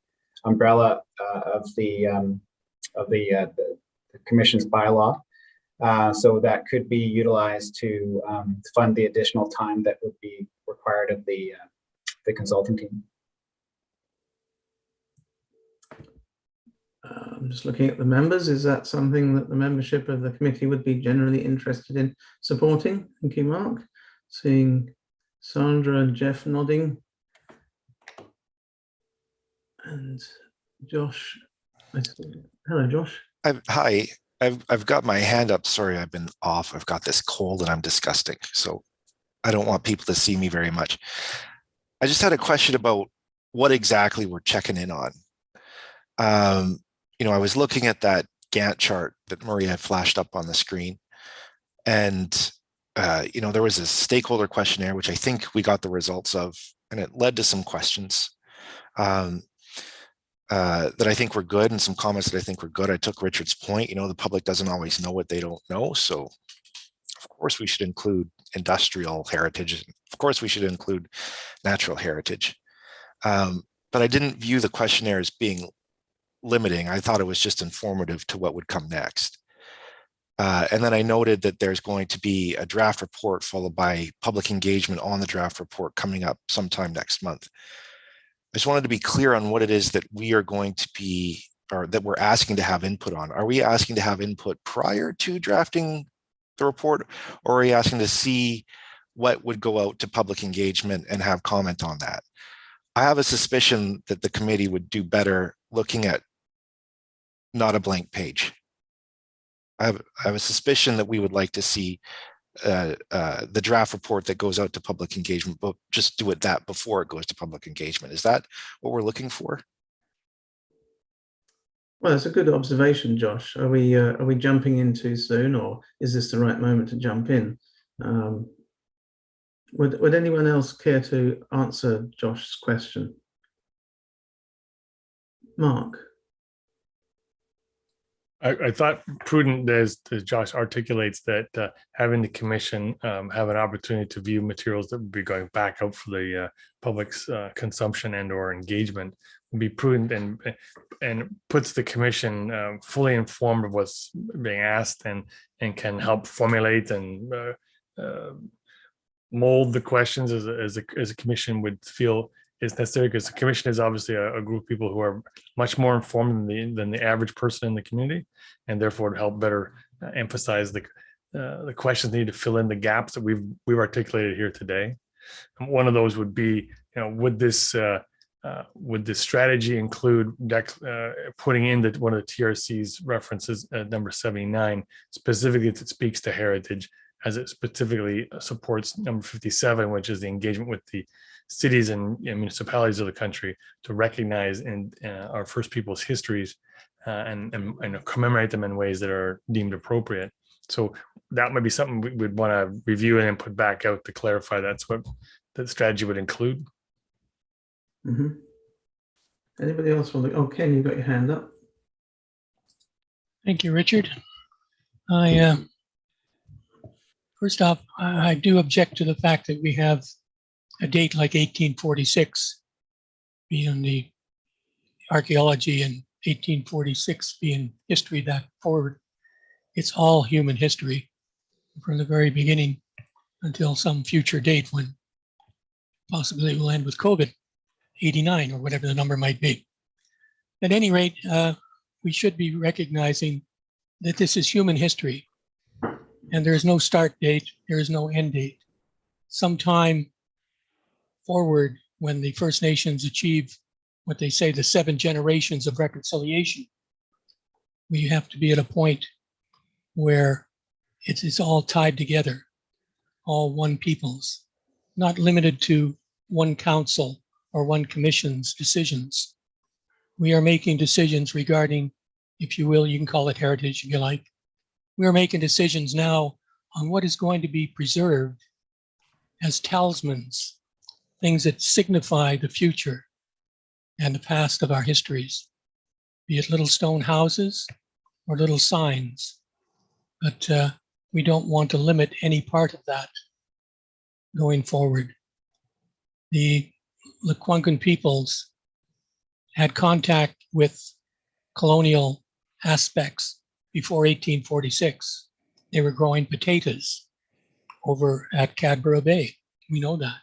umbrella of the commission's bylaw. So that could be utilized to fund the additional time that would be required of the consulting team. I'm just looking at the members. Is that something that the membership of the committee would be generally interested in supporting? Thank you, Mark. Seeing Sandra and Jeff nodding. And Josh. Hello, Josh. Hi. I've got my hand up. Sorry, I've been off. I've got this cold and I'm disgusting. So I don't want people to see me very much. I just had a question about what exactly we're checking in on. I was looking at that Gantt chart that Maria had flashed up on the screen. And, there was a stakeholder questionnaire, which I think we got the results of, and it led to some questions that I think were good and some comments that I think were good. I took Richard's point, the public doesn't always know what they don't know. So of course we should include industrial heritage. Of course we should include natural heritage. But I didn't view the questionnaire as being limiting. I thought it was just informative to what would come next. And then I noted that there's going to be a draft report followed by public engagement on the draft report coming up sometime next month. I just wanted to be clear on what it is that we are going to be, or that we're asking to have input on. Are we asking to have input prior to drafting the report, or are we asking to see what would go out to public engagement and have comment on that? I have a suspicion that the committee would do better looking at not a blank page. I have a suspicion that we would like to see the draft report that goes out to public engagement, but just do it that before it goes to public engagement. Is that what we're looking for? Well, that's a good observation, Josh. Are we jumping in too soon, or is this the right moment to jump in? Would anyone else care to answer Josh's question? Mark. I thought prudent, as Josh articulates, that having the commission have an opportunity to view materials that would be going back out for the public's consumption and or engagement would be prudent and puts the commission fully informed of what's being asked and can help formulate and mold the questions as a commission would feel is necessary, because the commission is obviously a group of people who are much more informed than the average person in the community, and therefore to help better emphasize the questions needed to fill in the gaps that we've articulated here today. And one of those would be, would this strategy include putting in one of the TRC's references, number 79, specifically that speaks to heritage, as it specifically supports number 57, which is the engagement with the cities and municipalities of the country to recognize our First Peoples' histories and commemorate them in ways that are deemed appropriate. So that might be something we would want to review and put back out to clarify that's what the strategy would include. Mm-hmm. Anybody else want to? Oh, Ken, you got your hand up. Thank you, Richard. First off, I do object to the fact that we have a date like 1846 being the archaeology and 1846 being history that forward. It's all human history from the very beginning until some future date when possibly it will end with COVID, 89 or whatever the number might be. At any rate, we should be recognizing that this is human history and there is no start date, there is no end date. Sometime forward, when the First Nations achieve what they say the 7 generations of reconciliation, we have to be at a point where it is all tied together, all one peoples, not limited to one council or one commission's decisions. We are making decisions regarding, if you will, you can call it heritage if you like. We are making decisions now on what is going to be preserved as talismans, things that signify the future and the past of our histories, be it little stone houses or little signs. But we don't want to limit any part of that going forward. The Lekwungen peoples had contact with colonial aspects before 1846. They were growing potatoes over at Cadborough Bay. We know that.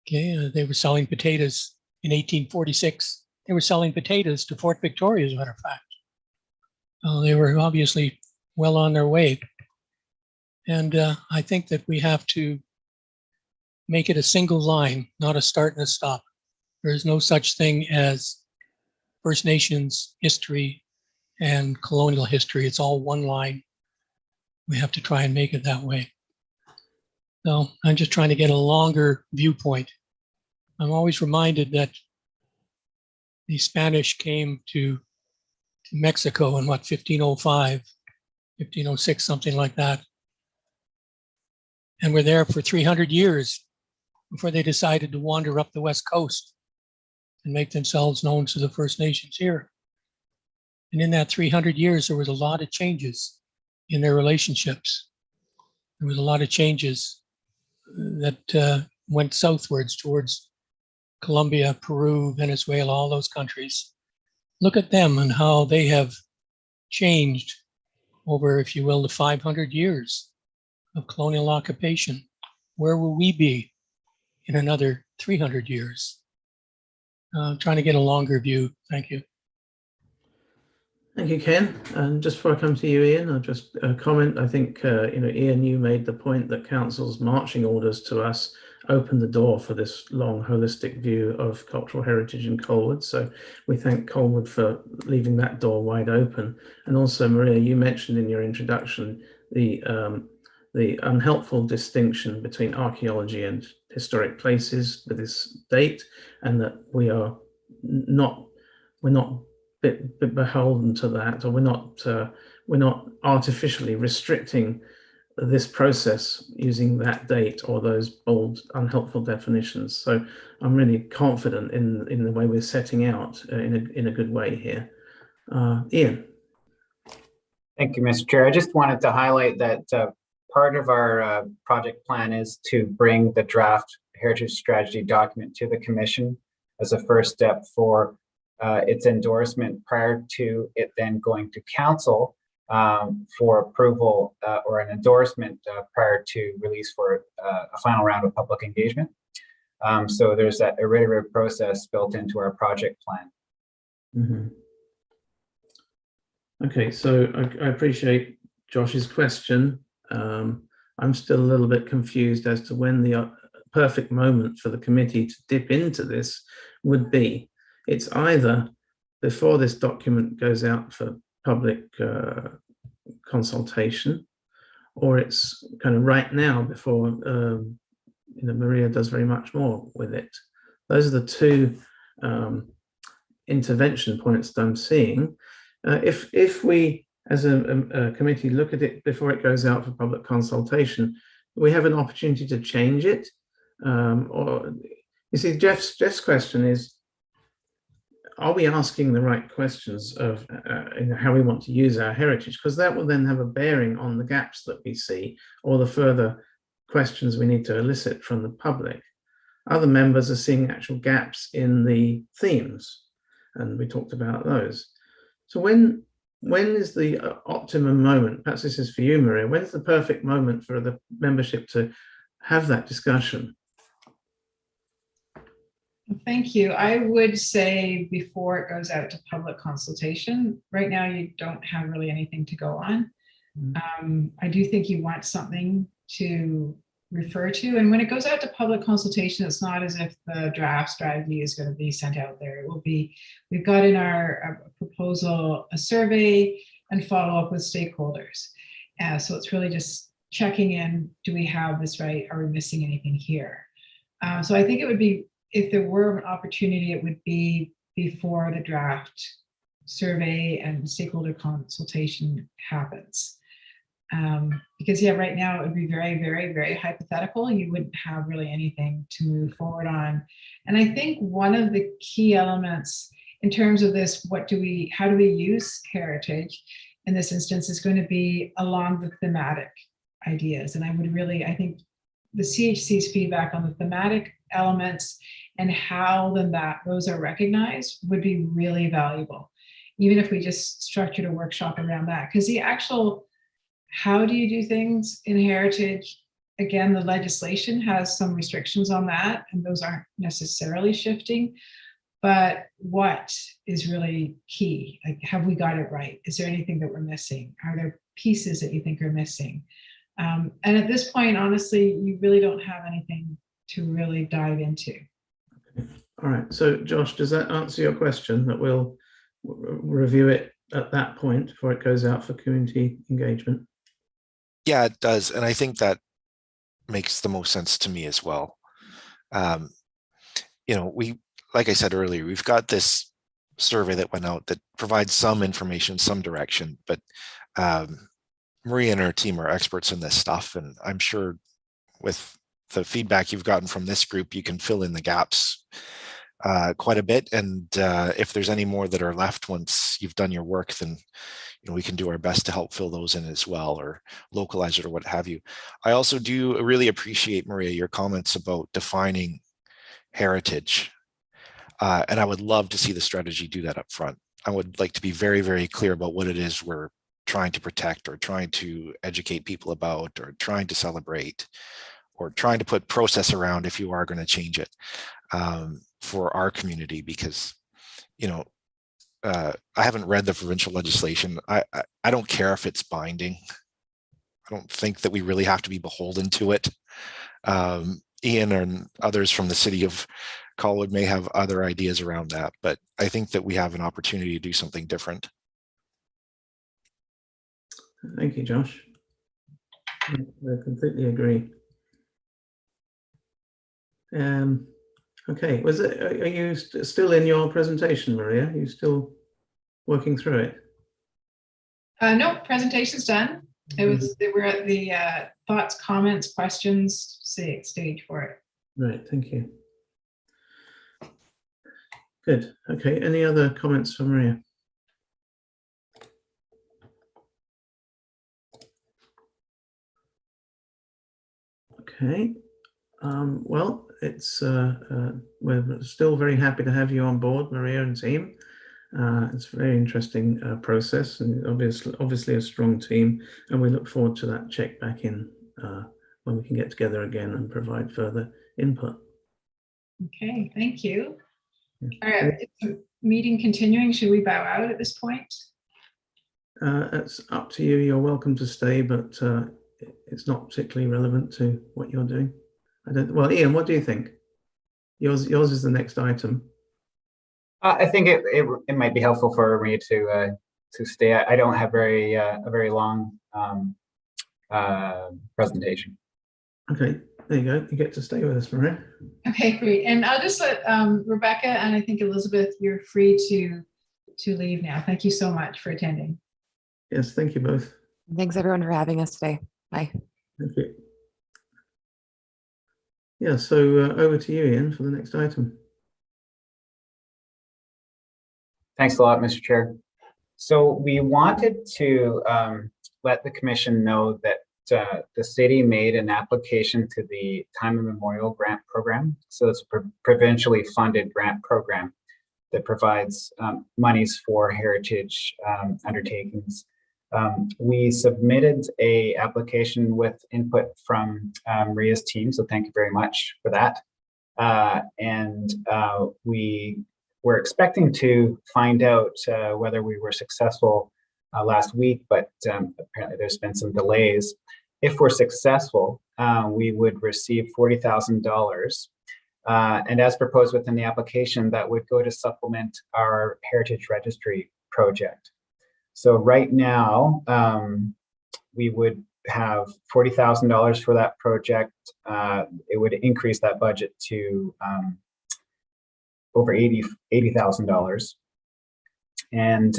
Okay, they were selling potatoes in 1846. They were selling potatoes to Fort Victoria, as a matter of fact. They were obviously well on their way. And I think that we have to make it a single line, not a start and a stop. There is no such thing as First Nations history and colonial history. It's all one line. We have to try and make it that way. So I'm just trying to get a longer viewpoint. I'm always reminded that the Spanish came to Mexico in what, 1505, 1506, something like that. And were there for 300 years before they decided to wander up the West Coast and make themselves known to the First Nations here. And in that 300 years, there was a lot of changes in their relationships. There was a lot of changes that went southwards towards Colombia, Peru, Venezuela, all those countries. Look at them and how they have changed over, if you will, the 500 years of colonial occupation. Where will we be in another 300 years? Trying to get a longer view. Thank you. Thank you, Ken. And just before I come to you, Ian, I'll just comment. I think, Ian, you made the point that council's marching orders to us opened the door for this long holistic view of cultural heritage in Colwood. So we thank Colwood for leaving that door wide open. And also, Maria, you mentioned in your introduction the unhelpful distinction between archaeology and historic places with this date, and that we're not beholden to that, or we're not artificially restricting this process using that date or those bold, unhelpful definitions. So I'm really confident in the way we're setting out in a good way here. Ian. Thank you, Mr. Chair. I just wanted to highlight that part of our project plan is to bring the draft heritage strategy document to the Commission as a first step for its endorsement prior to it then going to Council for approval or an endorsement prior to release for a final round of public engagement. So there's that iterative process built into our project plan. Mm-hmm. Okay, so I appreciate Josh's question. I'm still a little bit confused as to when the perfect moment for the committee to dip into this would be. It's either before this document goes out for public consultation, or it's kind of right now before Maria does very much more with it. Those are the two intervention points that I'm seeing. If we, as a committee, look at it before it goes out for public consultation, we have an opportunity to change it. Or you see, Jeff's question is, are we asking the right questions of how we want to use our heritage? Because that will then have a bearing on the gaps that we see or the further questions we need to elicit from the public. Other members are seeing actual gaps in the themes, and we talked about those. So when is the optimum moment? Perhaps this is for you, Maria. When is the perfect moment for the membership to have that discussion? Thank you. I would say before it goes out to public consultation. Right now, you don't have really anything to go on. I do think you want something to refer to. And when it goes out to public consultation, it's not as if the draft strategy is going to be sent out there. It will be, we've got in our proposal a survey and follow up with stakeholders. So it's really just checking in, do we have this right? Are we missing anything here? So I think it would be, if there were an opportunity, it would be before the draft survey and stakeholder consultation happens. Because yeah, right now it would be very, very, very hypothetical. You wouldn't have really anything to move forward on. And I think one of the key elements in terms of this, how do we use heritage in this instance is going to be along the thematic ideas. And I think the CHC's feedback on the thematic elements and how those are recognized would be really valuable, even if we just structured a workshop around that. Because the actual, how do you do things in heritage? Again, the legislation has some restrictions on that, and those aren't necessarily shifting. But what is really key? Like, have we got it right? Is there anything that we're missing? Are there pieces that you think are missing? And at this point, honestly, you really don't have anything to really dive into. All right. So, Josh, does that answer your question, that we'll review it at that point before it goes out for community engagement? Yeah, it does. And I think that makes the most sense to me as well. Like I said earlier, we've got this survey that went out that provides some information, some direction, but Maria and her team are experts in this stuff. And I'm sure with the feedback you've gotten from this group, you can fill in the gaps quite a bit. And if there's any more that are left once you've done your work, then we can do our best to help fill those in as well, or localize it or what have you. I also do really appreciate, Maria, your comments about defining heritage. And I would love to see the strategy do that up front. I would like to be very, very clear about what it is we're trying to protect, or trying to educate people about, or trying to celebrate, or trying to put process around if you are going to change it for our community. Because, I haven't read the provincial legislation. I don't care if it's binding. I don't think that we really have to be beholden to it. Ian and others from the city of Colwood may have other ideas around that, but I think that we have an opportunity to do something different. Thank you, Josh. I completely agree. Okay, are you still in your presentation, Maria? Are you still working through it? No, presentation's done. We're at the thoughts, comments, questions stage for it. Right, thank you. Good. Okay, any other comments from Maria? Okay. Well, we're still very happy to have you on board, Maria and team. It's a very interesting process, and obviously a strong team, and we look forward to that check back in when we can get together again and provide further input. Okay, thank you. All right, is the meeting continuing? Should we bow out at this point? It's up to you. You're welcome to stay, but it's not particularly relevant to what you're doing. Well, Ian, what do you think? Yours is the next item. I think it might be helpful for me to stay. I don't have a very long presentation. Okay, there you go. You get to stay with us, Maria. Okay, great. And I'll just let Rebecca and I think Elizabeth, you're free to leave now. Thank you so much for attending. Yes, thank you both. Thanks everyone for having us today. Bye. Thank you. Yeah, so over to you, Ian, for the next item. Thanks a lot, Mr. Chair. So we wanted to let the commission know that the city made an application to the Time Immemorial Grant Program. So it's a provincially funded grant program that provides monies for heritage undertakings. We submitted a application with input from Maria's team, so thank you very much for that. We were expecting to find out whether we were successful last week, but apparently there's been some delays. If we're successful, we would receive $40,000. And as proposed within the application, that would go to supplement our Heritage Registry project. So right now, we would have $40,000 for that project. It would increase that budget to over $80,000. And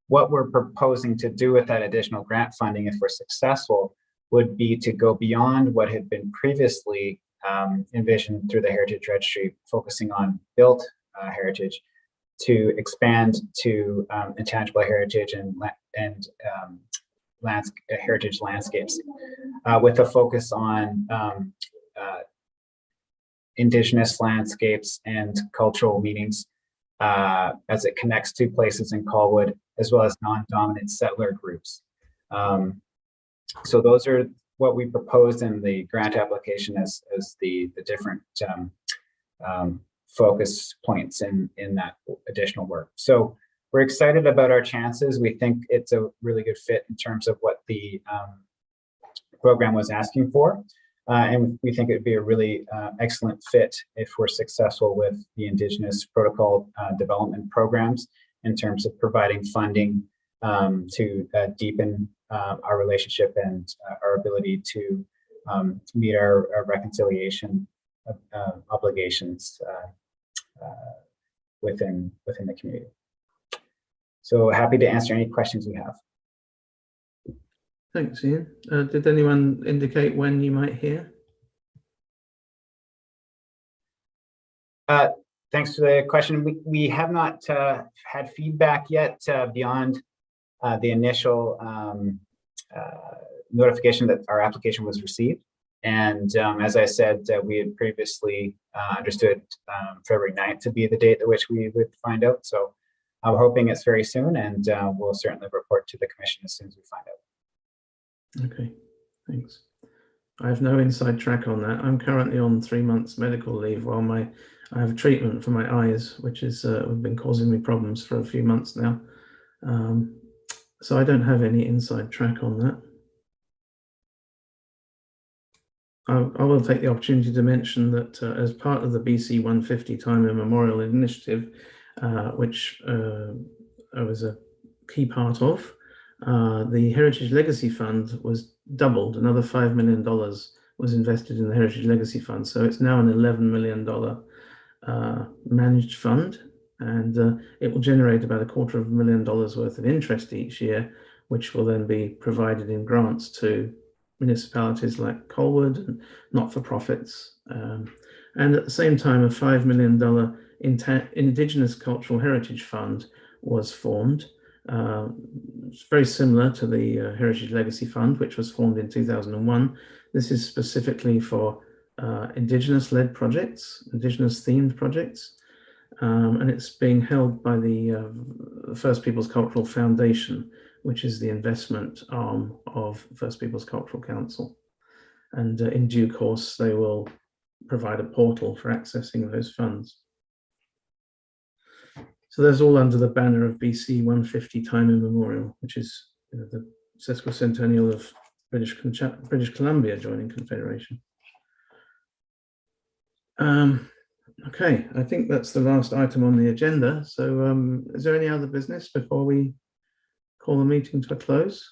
what we're proposing to do with that additional grant funding, if we're successful, would be to go beyond what had been previously envisioned through the Heritage Registry, focusing on built heritage, to expand to intangible heritage and heritage landscapes, with a focus on Indigenous landscapes and cultural meanings as it connects to places in Colwood, as well as non-dominant settler groups. So those are what we proposed in the grant application as the different focus points in that additional work. So we're excited about our chances. We think it's a really good fit in terms of what the program was asking for. And we think it would be a really excellent fit if we're successful with the Indigenous protocol development programs in terms of providing funding to deepen our relationship and our ability to meet our reconciliation obligations within the community. So happy to answer any questions you have. Thanks, Ian. Did anyone indicate when you might hear? Thanks for the question. We have not had feedback yet beyond the initial notification that our application was received. And as I said, we had previously understood February 9th to be the date at which we would find out. So I'm hoping it's very soon, and we'll certainly report to the commission as soon as we find out. Okay, thanks. I have no inside track on that. I'm currently on 3 months medical leave while I have treatment for my eyes, which has been causing me problems for a few months now. So I don't have any inside track on that. I will take the opportunity to mention that as part of the BC 150 Time Immemorial Initiative, which I was a key part of, the Heritage Legacy Fund was doubled. Another $5 million was invested in the Heritage Legacy Fund. So it's now an $11 million managed fund, and it will generate about $250,000 worth of interest each year, which will then be provided in grants to municipalities like Colwood and not-for-profits. And at the same time, a $5 million Indigenous Cultural Heritage Fund was formed. It's very similar to the Heritage Legacy Fund, which was formed in 2001. This is specifically for Indigenous-led projects, Indigenous-themed projects, and it's being held by the First Peoples Cultural Foundation, which is the investment arm of First Peoples Cultural Council. And in due course, they will provide a portal for accessing those funds. So there's all under the banner of BC 150 Time Immemorial, which is the sesquicentennial of British Columbia joining Confederation. Okay, I think that's the last item on the agenda. So is there any other business before we call the meeting to a close?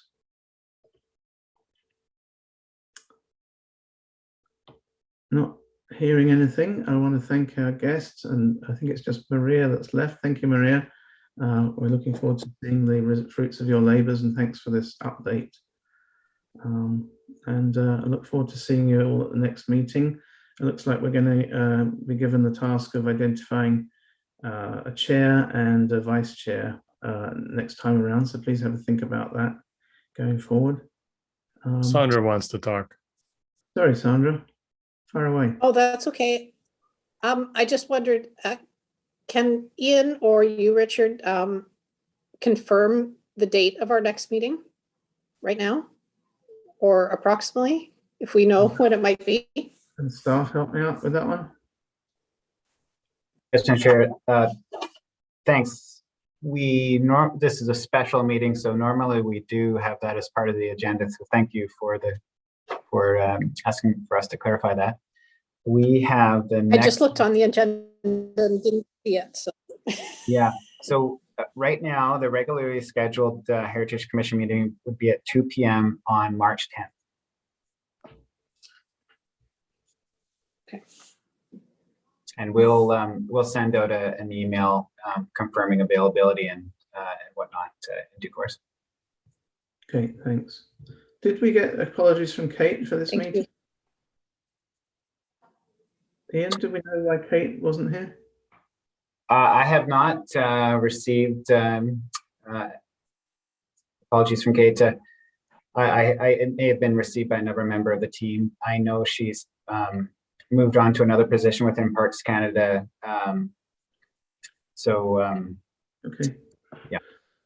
Not hearing anything. I want to thank our guests, and I think it's just Maria that's left. Thank you, Maria. We're looking forward to seeing the fruits of your labours, and thanks for this update. I look forward to seeing you all at the next meeting. It looks like we're going to be given the task of identifying a chair and a vice chair next time around, so please have a think about that going forward. Sandra wants to talk. Sorry, Sandra. Far away. Oh, that's okay. I just wondered, can Ian or you, Richard, confirm the date of our next meeting right now, or approximately, if we know when it might be? Can staff help me out with that one? Yes, Chair. Thanks. This is a special meeting, so normally we do have that as part of the agenda. So thank you for asking for us to clarify that. We have the next. I just looked on the agenda and didn't see it. So. Yeah. So right now, the regularly scheduled Heritage Commission meeting would be at 2 p.m. on March 10th. Okay. And we'll send out an email confirming availability and whatnot in due course. Okay, thanks. Did we get apologies from Kate for this meeting? Ian, do we know why Kate wasn't here? I have not received apologies from Kate. It may have been received by another member of the team. I know she's moved on to another position within Parks Canada. Okay. Yeah.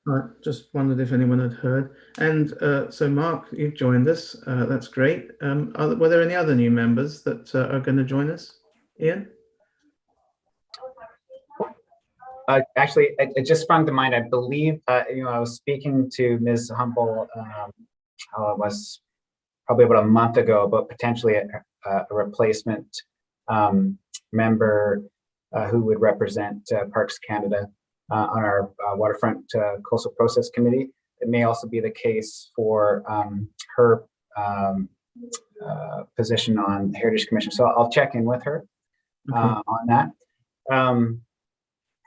All right, just wondered if anyone had heard. And so Mark, you've joined us. That's great. Were there any other new members that are going to join us? Ian? Actually, it just sprung to mind. I believe, I was speaking to Ms. Humble, it was probably about a month ago, about potentially a replacement member who would represent Parks Canada on our Waterfront Coastal Process Committee. It may also be the case for her position on the Heritage Commission. So I'll check in with her on that and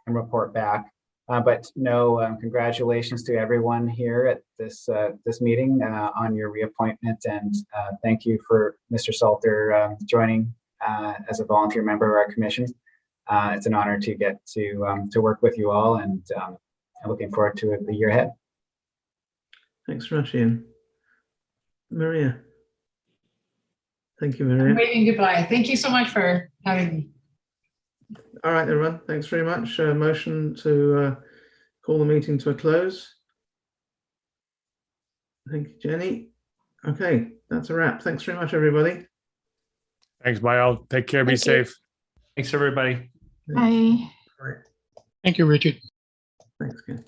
report back. But no, congratulations to everyone here at this meeting on your reappointment, and thank you for Mr. Salter joining as a volunteer member of our commission. It's an honor to get to work with you all, and I'm looking forward to the year ahead. Thanks very much, Ian. Maria. Thank you, Maria. I'm waving goodbye. Thank you so much for having me. All right, everyone. Thanks very much. Motion to call the meeting to a close. Thank you, Jenny. Okay, that's a wrap. Thanks very much, everybody. Thanks, bye all. Take care. Be safe. Thanks, everybody. Bye. All right. Thank you, Richard. Thanks, Ken.